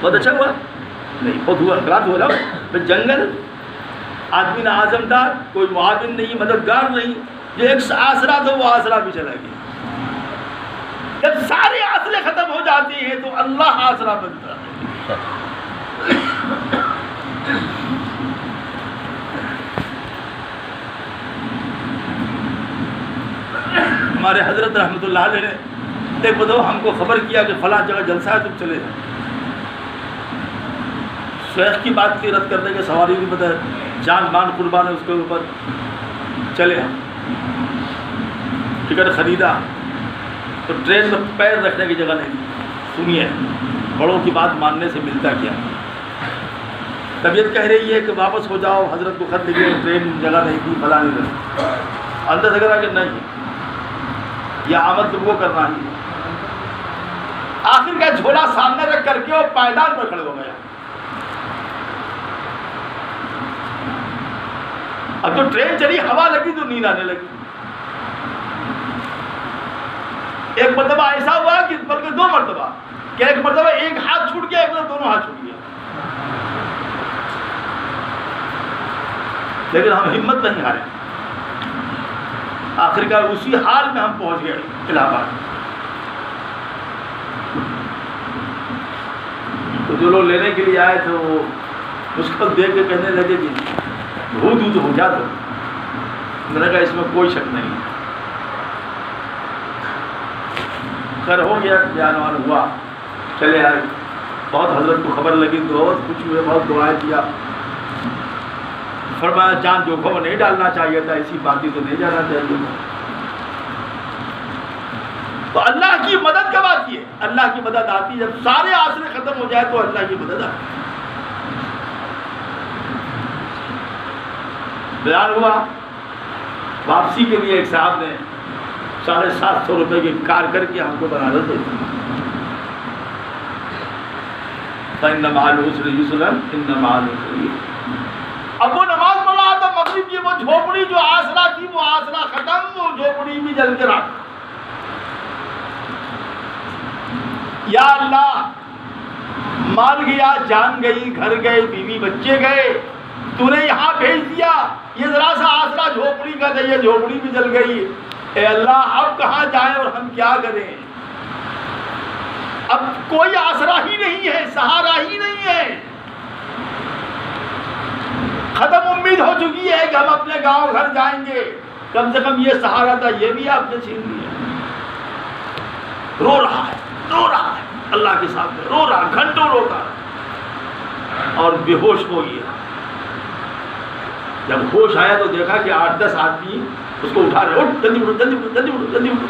بہت اچھا ہوا نہیں, بہت ہوا غلط ہو رہا. جنگل, آدمی نہ اعظم دار, کوئی معاون نہیں, مددگار نہیں. جو ایک آسرا تھا وہ آسرا بھی چلا گیا. جب سارے آسرے ختم ہو جاتے ہیں تو اللہ آسرا بنتا ہے. ہمارے حضرت رحمۃ اللہ علیہ نے ایک بدو ہم کو خبر کیا کہ فلاں جگہ جلسہ ہے, تم چلے جاؤ. شیخ کی بات کی رد کرنے کے سواری نہیں پتہ, جان مان قربان ہے اس کے اوپر. چلے ہم ٹکٹ خریدا تو ٹرین میں پیر رکھنے کی جگہ نہیں. سنیے, بڑوں کی بات ماننے سے ملتا کیا. طبیعت کہہ رہی ہے کہ واپس ہو جاؤ, حضرت کو خط لکھے, ٹرین جگہ نہیں تھی, فلاں نہیں تھی. اندر سے کہا کہ نہیں, یہ آمد تم کو کرنا ہی. آخر کا جھولا سامنے رکھ کر کے وہ پائیدان پر کھڑے ہو گیا. اب تو ٹرین چلی, ہوا لگی تو نیند آنے لگی. ایک مرتبہ ایسا ہوا کہ بلکہ دو مرتبہ, کہ ایک مرتبہ ایک ہاتھ چھوٹ گیا, ایک مرتبہ دونوں ہاتھ چھوٹ گیا. لیکن ہم ہمت نہیں ہارے. آخرکار اسی حال میں ہم پہنچ گئے الہ آباد. تو جو لوگ لینے کے لیے آئے تھے وہ اس کو دیکھ کے کہنے لگے کہ بھوت ہو جا. تو میں نے کہا اس میں کوئی شک نہیں. خیر ہو گیا, بیان ہوا, چلے آئے. بہت حضرت کو خبر لگی, بہت کچھ ہوئے, بہت دعائیں کیا. فرمایا جان جوکھم نہیں ڈالنا چاہیے تھا, ایسی باتیں تو نہیں جانا چاہیے تھا. تو اللہ کی مدد کب آتی ہے؟ اللہ کی مدد آتی ہے جب سارے آسرے ختم ہو جائے تو اللہ کی مدد آتی ہے. بیان ہوا, واپسی کے لیے ایک صاحب نے 750 روپے کی کار کر کے ہم کو بنارس دے دی. فَإِنَّ مَعَ الْعُسْرِ يُسْرًا إِنَّ مَعَ الْعُسْرِ يُسْرًا. اب وہ نماز پڑھ رہا تھا مغرب کی, وہ جھوپڑی جو آسرا تھی وہ آسرا ختم, وہ جھوپڑی بھی جل کے رکھ. یا اللہ, مال گیا, جان گئی, گھر گئے, بیوی بچے گئے, تو نے یہاں بھیج دیا, یہ ذرا سا آسرا جھوپڑی کا تھا, یہ جھوپڑی بھی جل گئی. اے اللہ اب کہاں جائیں اور ہم کیا کریں؟ اب کوئی آسرا ہی نہیں ہے, سہارا ہی نہیں ہے. ختم امید ہو چکی ہے کہ ہم اپنے گاؤں گھر جائیں گے. کم سے کم یہ سہارا تھا, یہ بھی آپ نے چھین لیا. رو رہا ہے, رو رہا ہے, اللہ کے ساتھ رو رہا, گھنٹوں روتا اور بے ہوش ہو گیا. جب ہوش آیا تو دیکھا کہ 8-10 آدمی اس کو اٹھا رہے, اٹھ جلدی اٹھو, جلدی اٹھو, جلدی اٹھو, جلدی اٹھو.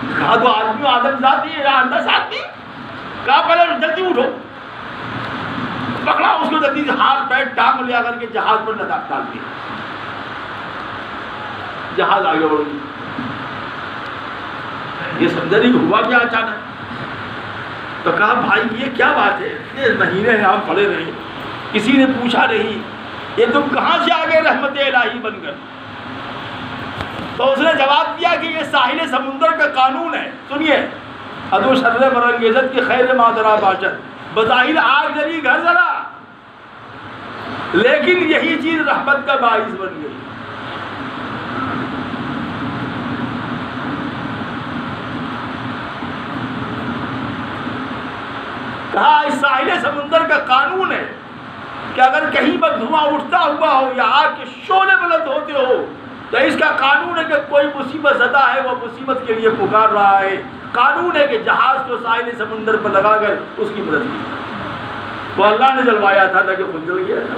کہا تو آدمی آدم ذات ہی 8-10 آدمی, کہا پہلے جلدی اٹھو. پکڑا اس کو, جلدی سے ہاتھ پیر ٹانگ لیا کر کے جہاز پر ڈال دیا. جہاز آگے بڑھ گیا. یہ سمجھا نہیں ہوا کیا اچانک. تو کہا بھائی یہ کیا بات ہے, یہ مہینے یہاں پڑے رہے, کسی نے پوچھا نہیں, یہ تم کہاں سے آگے رحمت الہی بن کر. تو اس نے جواب دیا کہ یہ ساحل سمندر کا قانون ہے. سنیے, ادو شر برانگیزت کی خیر مادرا باچت, بظاہر آگ جلی, گھر جلا, لیکن یہی چیز رحمت کا باعث بن گئی. کہا اس ساحل سمندر کا قانون ہے کہ اگر کہیں پر دھواں اٹھتا ہوا ہو یا آگ کے شعلے بلند ہوتے ہو تو اس کا قانون ہے کہ کوئی مصیبت زدہ ہے وہ مصیبت کے لیے پکار رہا ہے، قانون ہے کہ جہاز کو ساحل سمندر پر لگا کر اس کی مدد کی۔ وہ اللہ نے جلوایا تھا کہ خود جل گیا تھا۔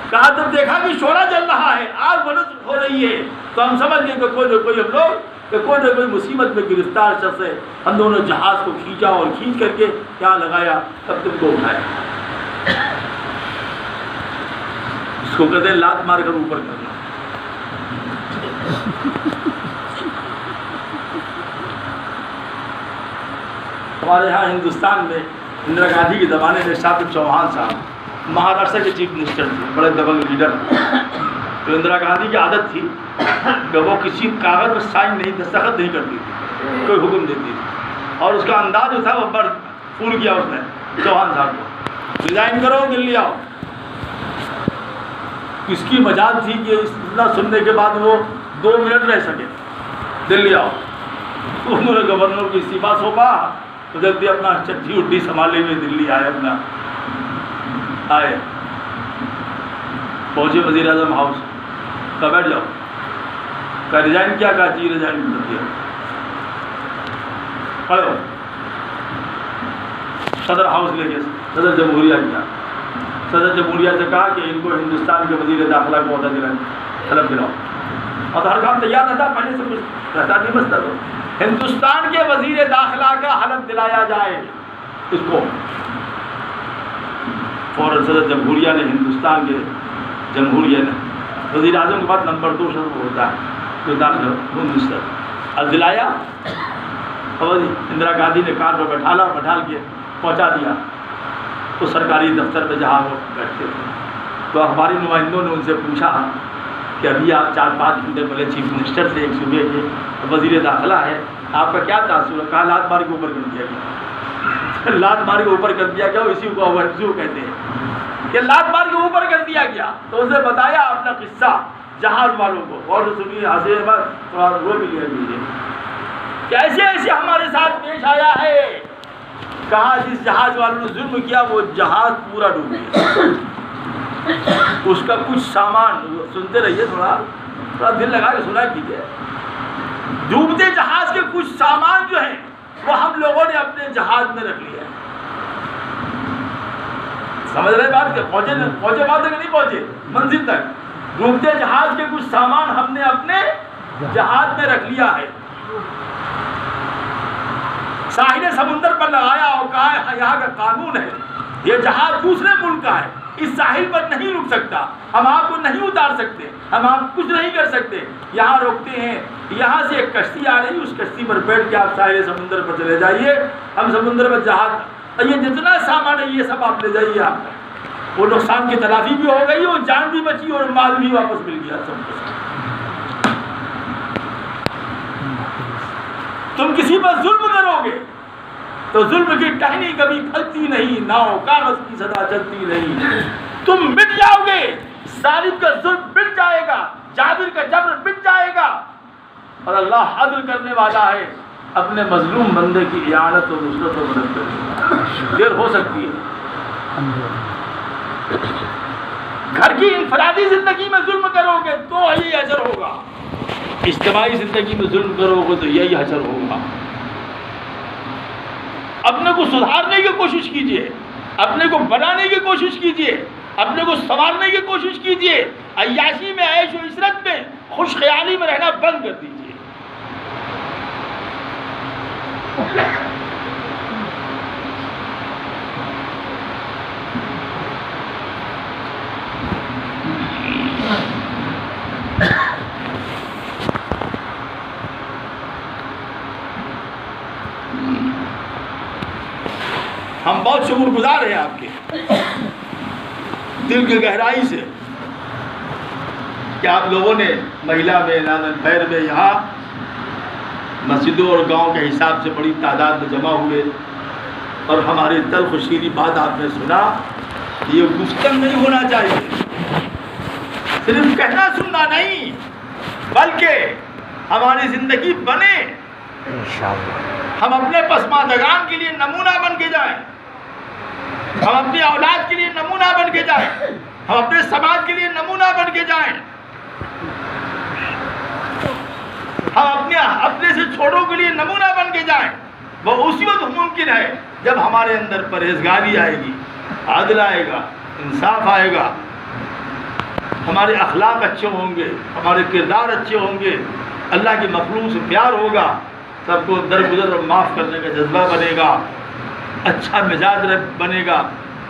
کہا جب دیکھا کہ شعلہ جل رہا ہے، آگ بلند ہو رہی ہے، تو ہم سمجھ گئے کہ کوئی نہ کوئی ہم لوگ کہ کوئی نہ کوئی مصیبت میں گرفتار شخص ہے۔ ہم دونوں جہاز کو کھینچا اور کھینچ کر کے کیا لگایا، تب تم کو اٹھایا۔ اس کو کہتے ہیں لات مار کر اوپر کرنا۔ ہمارے یہاں ہندوستان میں اندرا گاندھی کے زمانے میں شاطر چوہان صاحب مہاراشٹر کے چیف منسٹر تھے، بڑے دبنگ لیڈر۔ تو اندرا گاندھی کی عادت تھی کہ وہ کسی کاغذ پر سائن نہیں، دستخط نہیں کرتی تھی، کوئی حکم دیتی تھی، اور اس کا انداز جو تھا وہ بڑا پھول کیا اس نے چوہان صاحب کو، ریزائن کرو دلی آؤ۔ اس کی مجال تھی کہ اتنا سننے کے بعد وہ 2 منٹ رہ سکے، دلی آؤ۔ تو انہوں نے گورنر کو استعفیٰ سونپا، تو جلدی اپنا چٹھی اڈی سنبھالے ہوئے دلی آئے، پہنچے وزیر اعظم ہاؤس، کہا بیٹھ جاؤ، کہا ریزائن کیا، کہا جی ریزائن کر دیا، کھڑے ہو۔ صدر ہاؤس لے گئے، صدر جمہوریہ کیا، صدر جمہوریہ سے کہا کہ ان کو ہندوستان کے وزیر داخلہ کو عہدہ دلاؤ، طلب دلاؤ، اور ہر کام تیار نہ تھا، پہلے سے کچھ رہتا نہیں مسئلہ۔ تو ہندوستان کے وزیر داخلہ کا حلف دلایا جائے اس کو۔ فوراً صدر جمہوریہ نے، ہندوستان کے جمہوریہ نے، وزیر اعظم کے بعد نمبر 2 شروع ہوتا ہے جو داخلہ منسٹر، اب دلایا، اور اندرا گاندھی نے کار پر بٹھال کے پہنچا دیا اس سرکاری دفتر میں جہاں وہ بیٹھتے تھے۔ تو اخباری نمائندوں نے ان سے پوچھا کہ ابھی آپ 4-5 گھنٹے پہلے چیف منسٹر سے ایک صوبے کے وزیر داخلہ ہے، آپ کا کیا تاثر ہے؟ کہا لات مار کے اوپر کر دیا گیا۔ لات مار کے اوپر کر دیا گیا، اسی کو اوورزو کہتے ہیں کہ لات مار کے اوپر کر دیا گیا۔ تو اسے بتایا اپنا قصہ جہاز والوں کو، اور سنیے ہنسے بس تھوڑا وہ بھی لے لیجیے کہ ایسے ایسے ہمارے ساتھ پیش آیا ہے۔ کہا جس جہاز والوں نے ظلم کیا وہ جہاز پورا ڈوب گیا، اس کا کچھ سامان، سنتے رہیے، تھوڑا دل لگا کے سنا کیجیے، ڈوبتے جہاز کے کچھ سامان جو ہیں وہ ہم لوگوں نے اپنے جہاز میں رکھ لیا۔ سمجھ رہے بات کہ پہنچے بات تک نہیں پہنچے منزل تک، ڈوبتے جہاز کے کچھ سامان ہم نے اپنے جہاز میں رکھ لیا ہے، ساحل سمندر پر لگایا اور کہا یہاں کا قانون ہے، یہ جہاز دوسرے ملک کا ہے، اس ساحل پر نہیں رک سکتا، ہم آپ کو نہیں اتار سکتے، ہم آپ کچھ نہیں کر سکتے، یہاں روکتے ہیں۔ یہاں سے ایک کشتی آ رہی، اس کشتی پر بیٹھ کے آپ ساحل سمندر پر چلے جائیے، ہم سمندر میں جہاز، اور یہ جتنا سامان ہے یہ سب آپ لے جائیے۔ آپ وہ نقصان کی تلافی بھی ہو گئی، اور جان بھی بچی اور مال بھی واپس مل گیا سب کو۔ تم کسی پر ظلم کرو گے تو ظلم کی ٹہنی کبھی پھلتی نہیں، ناؤ کاغذ کی صدا چلتی نہیں، تم مٹ جاؤ گے، ظالم کا ظلم مٹ جائے گا، جابر کا جبر مٹ جائے گا، اور اللہ عدل کرنے والا ہے، اپنے مظلوم بندے کی اعانت و نصرت و مدد کرے گا۔ دیر ہو سکتی ہے، گھر کی انفرادی زندگی میں ظلم کرو گے تو یہی اجر ہوگا، اجتماعی زندگی میں ظلم کرو گے تو یہی اجر ہوگا۔ اپنے کو سدھارنے کی کوشش کیجیے، اپنے کو بنانے کی کوشش کیجیے، اپنے کو سنوارنے کی کوشش کیجیے، عیاشی میں، عیش و عشرت میں، خوش خیالی میں رہنا بند کر دیجیے۔ ہم بہت شکر گزار ہیں آپ کے دل کی گہرائی سے کہ آپ لوگوں نے مہیلا میں، نادن خیر میں، یہاں مسجدوں اور گاؤں کے حساب سے بڑی تعداد میں جمع ہوئے، اور ہماری تلخ و شیریں بات آپ نے سنا۔ یہ گفتگو نہیں ہونا چاہیے، صرف کہنا سننا نہیں، بلکہ ہماری زندگی بنے، ہم اپنے پسماندگان کے لیے نمونہ بن کے جائیں۔ ہم اپنی اولاد کے لیے نمونہ بن کے جائیں، ہم اپنے سماج کے لیے نمونہ بن کے جائیں، ہم اپنے سے چھوٹوں کے لیے نمونہ بن کے جائیں۔ وہ اسی وقت ممکن ہے جب ہمارے اندر پرہیزگاری آئے گی، عدل آئے گا، انصاف آئے گا، ہمارے اخلاق اچھے ہوں گے، ہمارے کردار اچھے ہوں گے، اللہ کی مخلوق سے پیار ہوگا، سب کو درگزر اور معاف کرنے کا جذبہ بنے گا، اچھا مزاج بنے گا،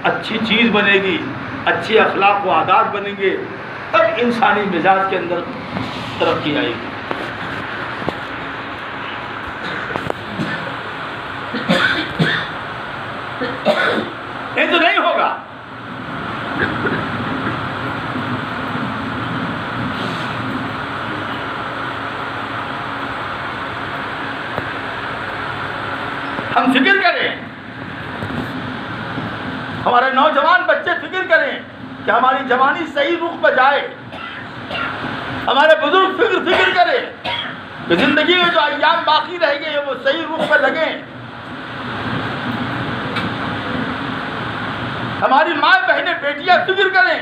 اچھی چیز بنے گی، اچھے اخلاق و عادات بنیں گے، تب انسانی مزاج کے اندر ترقی آئے گی۔ یہ تو نہیں ہوگا۔ ہم فکر کریں، ہمارے نوجوان بچے فکر کریں کہ ہماری جوانی صحیح رخ پہ جائے، ہمارے بزرگ فکر کریں کہ زندگی میں جو ایام باقی رہ گئے وہ صحیح رخ پہ لگیں، ہماری ماں بہنیں بیٹیاں فکر کریں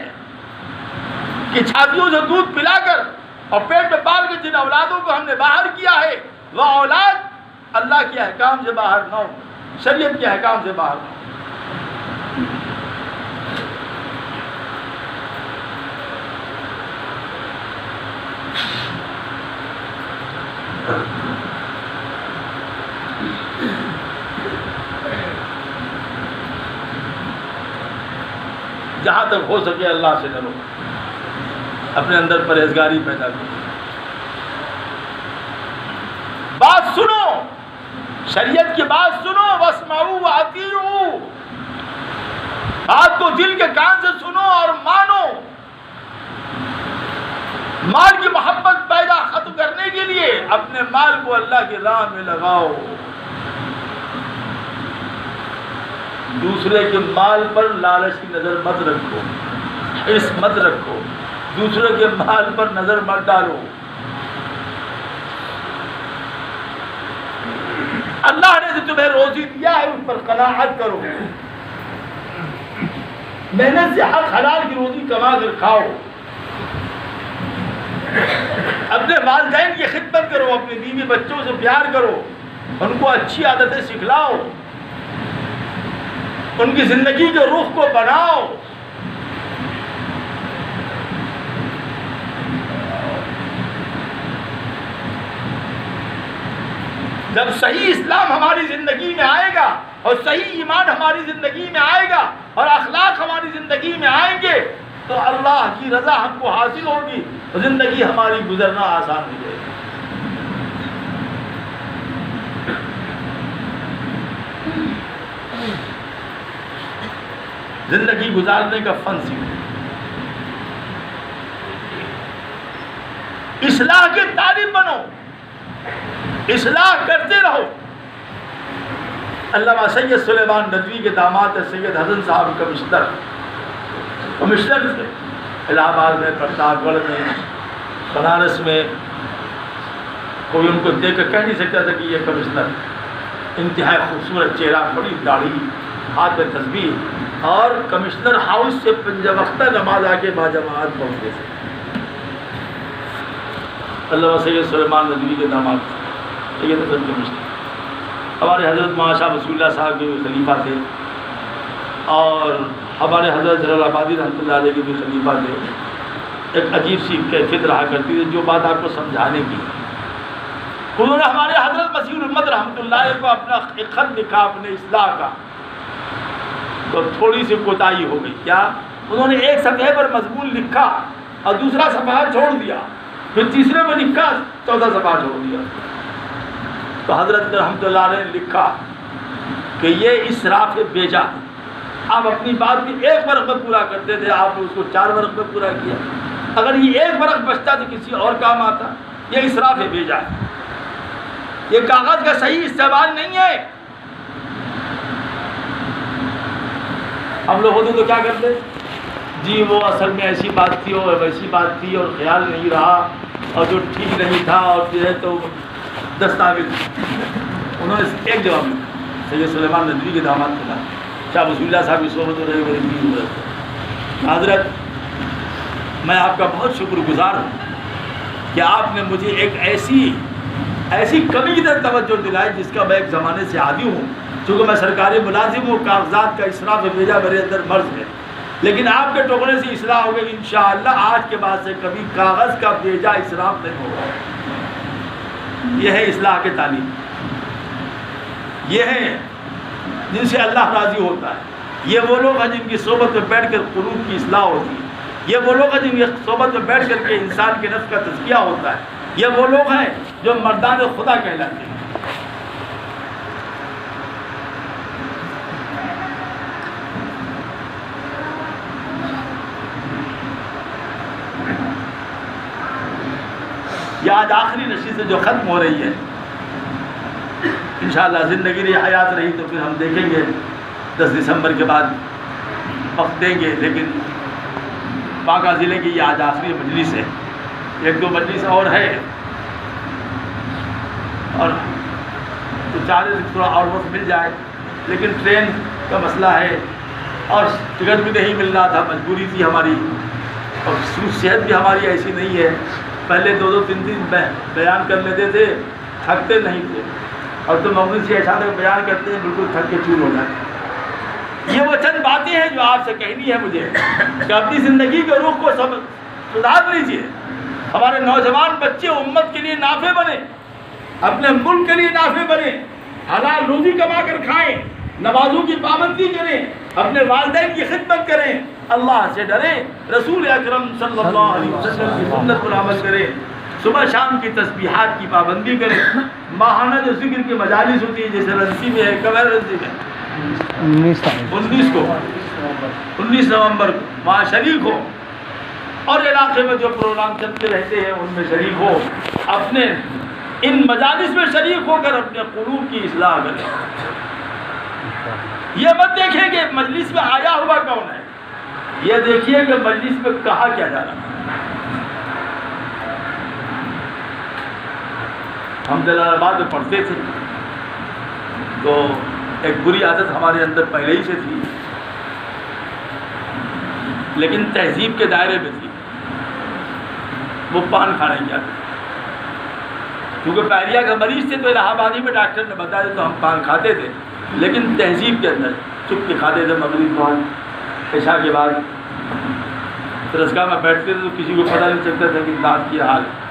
کہ چھاتیوں سے دودھ پلا کر اور پیٹ میں پال کے جن اولادوں کو ہم نے باہر کیا ہے وہ اولاد اللہ کے احکام سے باہر نہ ہو، شریعت کے احکام سے باہر نہ ہو۔ جہاں تک ہو سکے اللہ سے ڈرو، اپنے اندر پرہیزگاری پیدا کرو، بات سنو، شریعت کی بات سنو، واسمعوا واطیعوا، بات کو دل کے کان سے سنو اور مانو۔ مال کی محبت پیدا ختم کرنے کے لیے اپنے مال کو اللہ کی راہ میں لگاؤ، دوسرے کے مال پر لالچ کی نظر مت رکھو، حرص مت رکھو، دوسرے کے مال پر نظر مت ڈالو۔ اللہ نے جو تمہیں روزی دیا ہے اس پر قناعت کرو، محنت سے حق حلال کی روزی کما کر کھاؤ، اپنے والدین کی خدمت کرو، اپنی بیوی بچوں سے پیار کرو، ان کو اچھی عادتیں سکھلاؤ، ان کی زندگی کے رخ کو بناؤ۔ جب صحیح اسلام ہماری زندگی میں آئے گا اور صحیح ایمان ہماری زندگی میں آئے گا اور اخلاق ہماری زندگی میں آئیں گے تو اللہ کی رضا ہم کو حاصل ہوگی، زندگی ہماری گزرنا آسان ہو جائے گی۔ زندگی گزارنے کا فن سیکھو، اصلاح کے طالب بنو، اصلاح کرتے رہو۔ علامہ سید سلیمان ندوی کے داماد سید حسن صاحب کمشنر تھے، الہ آباد میں، پرتاپ گڑھ میں، بنارس میں، کوئی ان کو دیکھ کر کہہ نہیں سکتا تھا کہ یہ کمشنر، انتہائی خوبصورت چہرہ، بڑی داڑھی، ہاتھ میں تسبیح، اور کمشنر ہاؤس سے پنج وقتہ نماز آ کے باجماعت پہنچتے تھے۔ علامہ سید سلیمان ندوی کے داماد سید حسن کمشنر، ہمارے حضرت مولانا شاہ وصول اللہ صاحب کے بھی خلیفہ تھے، اور ہمارے حضرت جلال آبادی رحمۃ اللہ علیہ کے بھی خلیفہ تھے۔ ایک عجیب سی کیفیت رہا کرتی تھی جو بات آپ کو سمجھانے کی، انہوں نے ہمارے حضرت مسیح الامت رحمۃ اللہ علیہ کو اپنا ایک خط لکھا اپنے اصلاح کا، تو تھوڑی سی کوتاہی ہو گئی۔ کیا؟ انہوں نے ایک صفحے پر مضمون لکھا اور دوسرا صفحہ چھوڑ دیا، پھر تیسرے میں لکھا، چوتھا صفحہ چھوڑ دیا۔ تو حضرت رحمۃ اللہ علیہ نے لکھا کہ یہ اسراف بیجا، آپ اپنی بات کی ایک ورق میں پورا کرتے تھے، آپ نے اس کو 4 ورق میں پورا کیا، اگر یہ ایک ورق بچتا تو کسی اور کام آتا، یہ اسراف بیجا ہے، یہ کاغذ کا صحیح استعمال نہیں ہے۔ ہم لوگ ہوتے تو کیا کرتے؟ جی وہ اصل میں ایسی بات تھی اور ویسی بات تھی اور خیال نہیں رہا اور جو ٹھیک نہیں تھا اور جو ہے تو دستاویز۔ انہوں نے ایک جواب لکھا، سید سلیمان ندوی کے داماد تھا، شاہ وصول اللہ صاحب کی صحبت ہو رہی ہے. حضرت میں آپ کا بہت شکر گزار ہوں کہ آپ نے مجھے ایک ایسی کمی کی طرف توجہ دلائی جس کا میں ایک زمانے سے عادی ہوں. چونکہ میں سرکاری ملازم ہوں، کاغذات کا اسراف بھیجا میرے اندر مرض ہے، لیکن آپ کے ٹوکنے سے اصلاح ہو گئی. انشاءاللہ آج کے بعد سے کبھی کاغذ کا بھیجا اسراف نہیں ہوگا. یہ ہے اصلاح کے تعلیم، یہ ہے جن سے اللہ راضی ہوتا ہے. یہ وہ لوگ ہیں جن کی صحبت میں بیٹھ کر قلوب کی اصلاح ہوتی ہے. یہ وہ لوگ ہیں جن کی صحبت میں بیٹھ کر کے انسان کے نفس کا تزکیہ ہوتا ہے. یہ وہ لوگ ہیں جو مردان خدا کہلاتے ہیں. یہ آج آخری نشست جو ختم ہو رہی ہے، انشاءاللہ زندگی رہی حیات رہی تو پھر ہم دیکھیں گے 10 دسمبر کے بعد وقت دیں گے. لیکن بانکا ضلع کی یہ آج آخری مجلس ہے. 1-2 مجلس اور ہے اور تو چاہے تھوڑا اور وقت مل جائے، لیکن ٹرین کا مسئلہ ہے اور ٹکٹ بھی نہیں مل رہا تھا، مجبوری تھی ہماری. اور صحت بھی ہماری ایسی نہیں ہے. پہلے 2-3 دن بیان کر لیتے تھے، تھکتے نہیں تھے، اور تو مغرب سے ایسا تک بیان کرتے ہیں بالکل تھک کے چور ہو جاتے ہیں. یہ وہ چند باتیں ہیں جو آپ سے کہنی ہے مجھے کہ اپنی زندگی کے رخ کو سدھار لیجیے. ہمارے نوجوان بچے امت کے لیے نافع بنے، اپنے ملک کے لیے نافع بنے، حلال روزی کما کر کھائیں، نمازوں کی پابندی کریں، اپنے والدین کی خدمت کریں، اللہ سے ڈریں، رسول اکرم صلی اللہ علیہ وسلم کی سنت پر عمل کریں، صبح شام کی تسبیحات کی پابندی کریں. ماہانہ جو ذکر کی مجالس ہوتی ہے جیسے رنسی میں ہے، کب ہے رنسی میں؟ 19 نومبر کو وہاں شریک ہو، اور علاقے میں جو پروگرام چلتے رہتے ہیں ان میں شریک ہو. اپنے ان مجالس میں شریک ہو کر اپنے قلوب کی اصلاح کریں. یہ مت دیکھیں کہ مجلس میں آیا ہوا کون ہے، یہ دیکھیے کہ مجلس میں کہا کیا جا رہا ہے. ہم جلال آباد میں پڑھتے تھے تو ایک بری عادت ہمارے اندر پہلے ہی سے تھی، لیکن تہذیب کے دائرے میں تھی. وہ پان کھانے کی عادت، کیونکہ پائریا کا مریض تھے تو الہ آبادی میں ڈاکٹر نے بتایا تو ہم پان کھاتے تھے، لیکن تہذیب کے اندر چپ کے کھاتے تھے. مغرب بعد عشاء کے بعد درسگاہ میں بیٹھتے تھے تو کسی کو پتہ نہیں چلتا تھا کہ دانت کی حال ہے،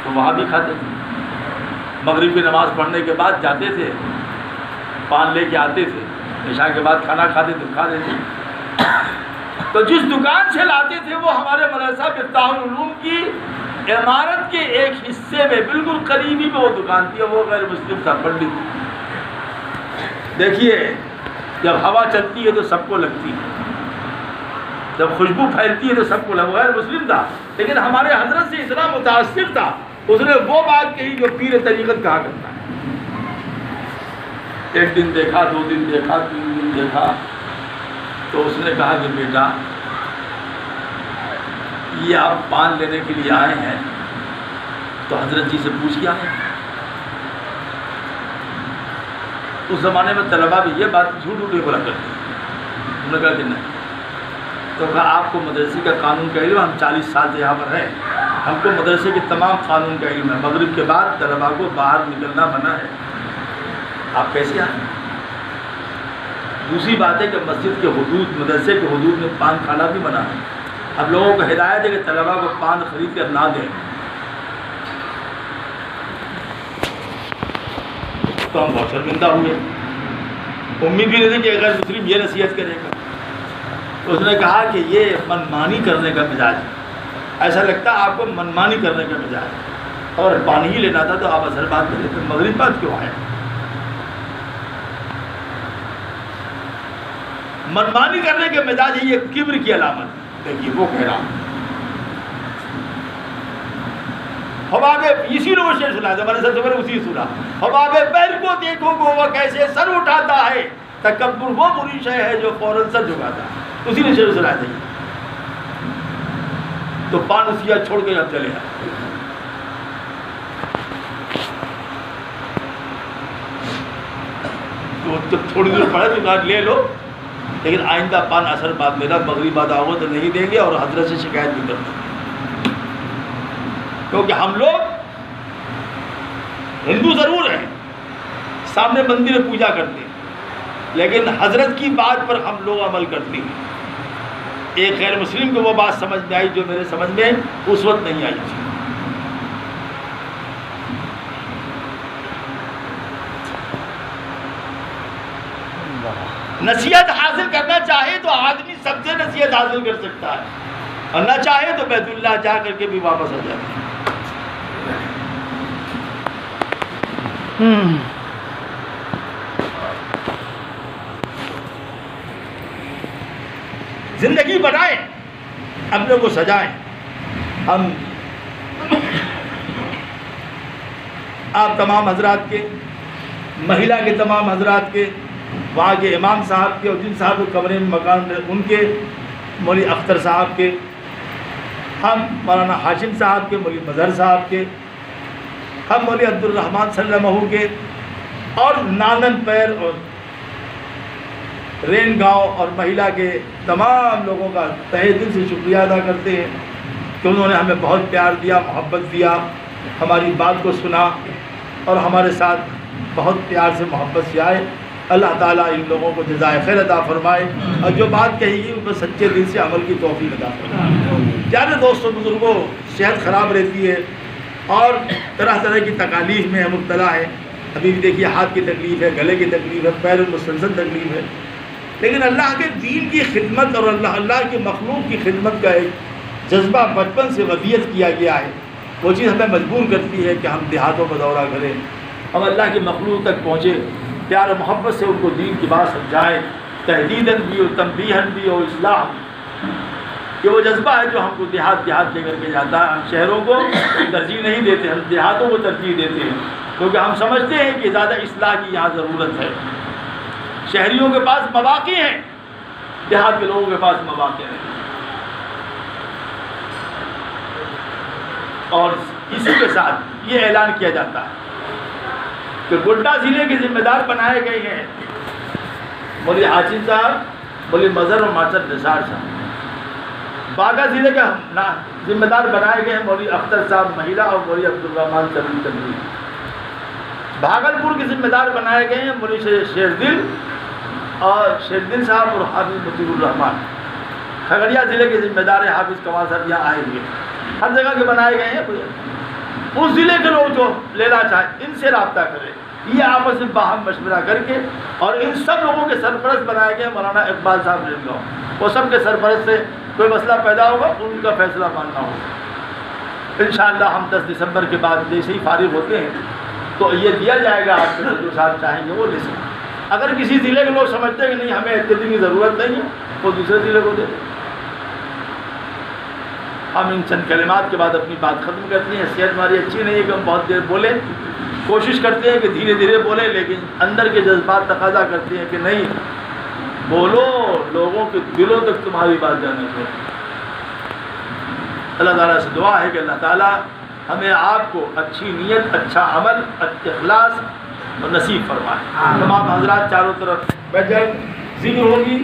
تو وہاں بھی کھاتے تھے. مغرب کی نماز پڑھنے کے بعد جاتے تھے، پان لے کے آتے تھے، عشاء کے بعد کھانا کھاتے تھے، کھا لیتے. تو جس دکان سے لاتے تھے وہ ہمارے مدرسہ مفتاح العلوم کی عمارت کے ایک حصے میں بالکل قریبی میں وہ دکان تھی، اور وہ غیر مسلم تھا، پنڈت. دیکھیے جب ہوا چلتی ہے تو سب کو لگتی ہے، جب خوشبو پھیلتی ہے تو سب کو لگتی. غیر مسلم تھا لیکن ہمارے حضرت سے اتنا متاثر تھا، اس نے وہ بات کہی جو پیر طریقت کہا کرتا ہے. 1 دن دیکھا، 2 دن دیکھا، 3 دن دیکھا، تو اس نے کہا کہ بیٹا یہ آپ پان لینے کے لیے آئے ہیں تو حضرت جی سے پوچھ کے آئے ہیں. اس زمانے میں طلبہ بھی یہ بات جھوٹ بولا کرتے ہیں. انہوں نے کہا کہ نہیں. تو کہا آپ کو مدرسے کا قانون کا علم، ہم 40 سال سے یہاں پر ہیں، ہم کو مدرسے کے تمام قانون کا علم ہے. مغرب کے بعد طلبہ کو باہر نکلنا منع ہے، آپ کیسے آئیں؟ دوسری بات ہے کہ مسجد کے حدود، مدرسے کے حدود میں پان کھانا بھی منع ہے. اب لوگوں کو ہدایت ہے کہ طلبہ کو پان خرید کر نہ دیں. تو ہم بہت شرمندہ ہوئے، امید بھی نہیں تھی کہ اگر مسلم یہ نصیحت کرے گا. تو اس نے کہا کہ یہ منمانی کرنے کا مزاج ہے، ایسا لگتا ہے آپ کو منمانی کرنے کا مزاج ہے، اور پانی ہی لینا تھا تو آپ اصل بات کریں تو مغرب بات کیوں آئے؟ منمانی کرنے کے مزاج ہے، یہ کبر کی علامت. دیکھیے وہ کہہ رہا ہوں حباب، اسی نے وہ شعر سنا تھا، میں نے سب سے پہلے اسی سنا. حباب پیر کو دیکھو گو وہ کیسے سر اٹھاتا ہے، تکبر وہ بری شے ہے جو فوراً سر جھکاتا ہے. اسی نے شعر سنا تھا. تو پان سیا چھوڑ کے اب چلے آئے. تو تھوڑی دور پڑے تو کہا لے لو، لیکن آئندہ پان اثر بعد میرا مغرب بعد آؤ تو نہیں دیں گے، اور حضرت سے شکایت بھی کرتے ہیں، کیونکہ ہم لوگ ہندو ضرور ہیں، سامنے مندر میں پوجا کرتے ہیں، لیکن حضرت کی بات پر ہم لوگ عمل کرتے ہیں۔ ایک غیر مسلم کو وہ بات سمجھ میں آئی جو میرے سمجھ میں اس وقت نہیں آئی تھی۔ نصیحت حاصل کرنا چاہے تو آدمی سب سے نصیحت حاصل کر سکتا ہے، اور نہ چاہے تو بیت اللہ جا کر کے بھی واپس آ جاتا ہے۔ زندگی بنائیں، اپنے کو سجائیں۔ ہم آپ تمام حضرات کے، مہیلا کے تمام حضرات کے، وہاں کے امام صاحب کے، اور جن صاحب کو کمرے میں مکان ہے ان کے، مولوی اختر صاحب کے، ہم مولانا ہاشم صاحب کے، مولوی مظہر صاحب کے، ہم مولوی عبد الرحمن صلی اللہ علیہ کے، اور ناندن پیر اور رین گاؤں اور مہیلا کے تمام لوگوں کا تہہ دل سے شکریہ ادا کرتے ہیں کہ انہوں نے ہمیں بہت پیار دیا، محبت دیا، ہماری بات کو سنا اور ہمارے ساتھ بہت پیار سے محبت سے آئے۔ اللہ تعالیٰ ان لوگوں کو جزائے خیر عطا فرمائے، اور جو بات کہی گی ان کو سچے دل سے عمل کی توفیق عطا فرمائے۔ پیارے دوستوں، بزرگوں، صحت خراب رہتی ہے اور طرح طرح کی تکالیف میں مبتلا ہے۔ ابھی بھی دیکھیے ہاتھ کی تکلیف ہے، گلے کی تکلیف ہے، پیر میں مسلسل تکلیف ہے، لیکن اللہ کے دین کی خدمت اور اللہ کی مخلوق کی خدمت کا ایک جذبہ بچپن سے ودیت کیا گیا ہے۔ وہ چیز ہمیں مجبور کرتی ہے کہ ہم دیہاتوں کا دورہ کریں، ہم اللہ کی مخلوق تک پہنچے، پیار و محبت سے ان کو دین کی بات سمجھائیں، تحدیداً بھی اور تنبیہاً بھی اور اصلاح بھی۔ کہ وہ جذبہ ہے جو ہم کو دیہات لے کر کے جاتا ہے۔ ہم شہروں کو ترجیح نہیں دیتے، ہم دیہاتوں کو ترجیح دیتے ہیں، کیونکہ ہم سمجھتے ہیں کہ زیادہ اصلاح کی یہاں ضرورت ہے۔ شہریوں کے پاس مواقع ہیں، دیہات کے لوگوں کے پاس مواقع ہیں۔ اور اسی کے ساتھ یہ اعلان کیا جاتا ہے کہ گوڈا ضلع کے ذمہ دار بنائے گئے ہیں مولوی ہاشم صاحب، مولوی مظہر اور ماسٹر نثار صاحب۔ باغا ضلع کے ذمہ دار بنائے گئے ہیں مولوی اختر صاحب مہیلا اور مولوی عبد الرحمن تنویر۔ بھاگلپور کے ذمہ دار بنائے گئے ہیں مولوی شیردل اور شیردل صاحب اور حافظ مطیع الرحمان۔ کھگڑیا ضلع کے ذمہ دار حافظ کمال صاحب یہاں آئے ہوئے، ہر جگہ کے بنائے گئے ہیں۔ اس ضلع کے لوگ جو لینا چاہیں ان سے رابطہ کریں، یہ آپس میں باہم مشورہ کر کے، اور ان سب لوگوں کے سرپرست بنائے گئے مولانا اقبال صاحب رین گاؤں۔ وہ سب کے سرپرست سے کوئی مسئلہ پیدا ہوگا ان کا فیصلہ ماننا ہوگا۔ انشاءاللہ ہم 10 دسمبر کے بعد جیسے ہی فارغ ہوتے ہیں تو یہ دیا جائے گا، آپ جو صاحب چاہیں گے وہ لے سکیں۔ اگر کسی ضلع کے لوگ سمجھتے ہیں کہ نہیں ہمیں اتنے دن کی ضرورت نہیں ہے، وہ دوسرے ضلع کو دے دیں۔ ہم ان چند کلمات کے بعد اپنی بات ختم کرتے ہیں۔ صحت ہماری اچھی نہیں ہے کہ ہم بہت دیر بولیں، کوشش کرتے ہیں کہ دھیرے دھیرے بولیں، لیکن اندر کے جذبات تقاضا کرتے ہیں کہ نہیں بولو، لوگوں کے دلوں تک تمہاری بات جانے دو۔ اللہ تعالیٰ سے دعا ہے کہ اللہ تعالیٰ ہمیں آپ کو اچھی نیت، اچھا عمل، اخلاص اور نصیب فرمائے۔ تمام حضرات چاروں طرف بیٹھ جائیں، ذکر ہوگی۔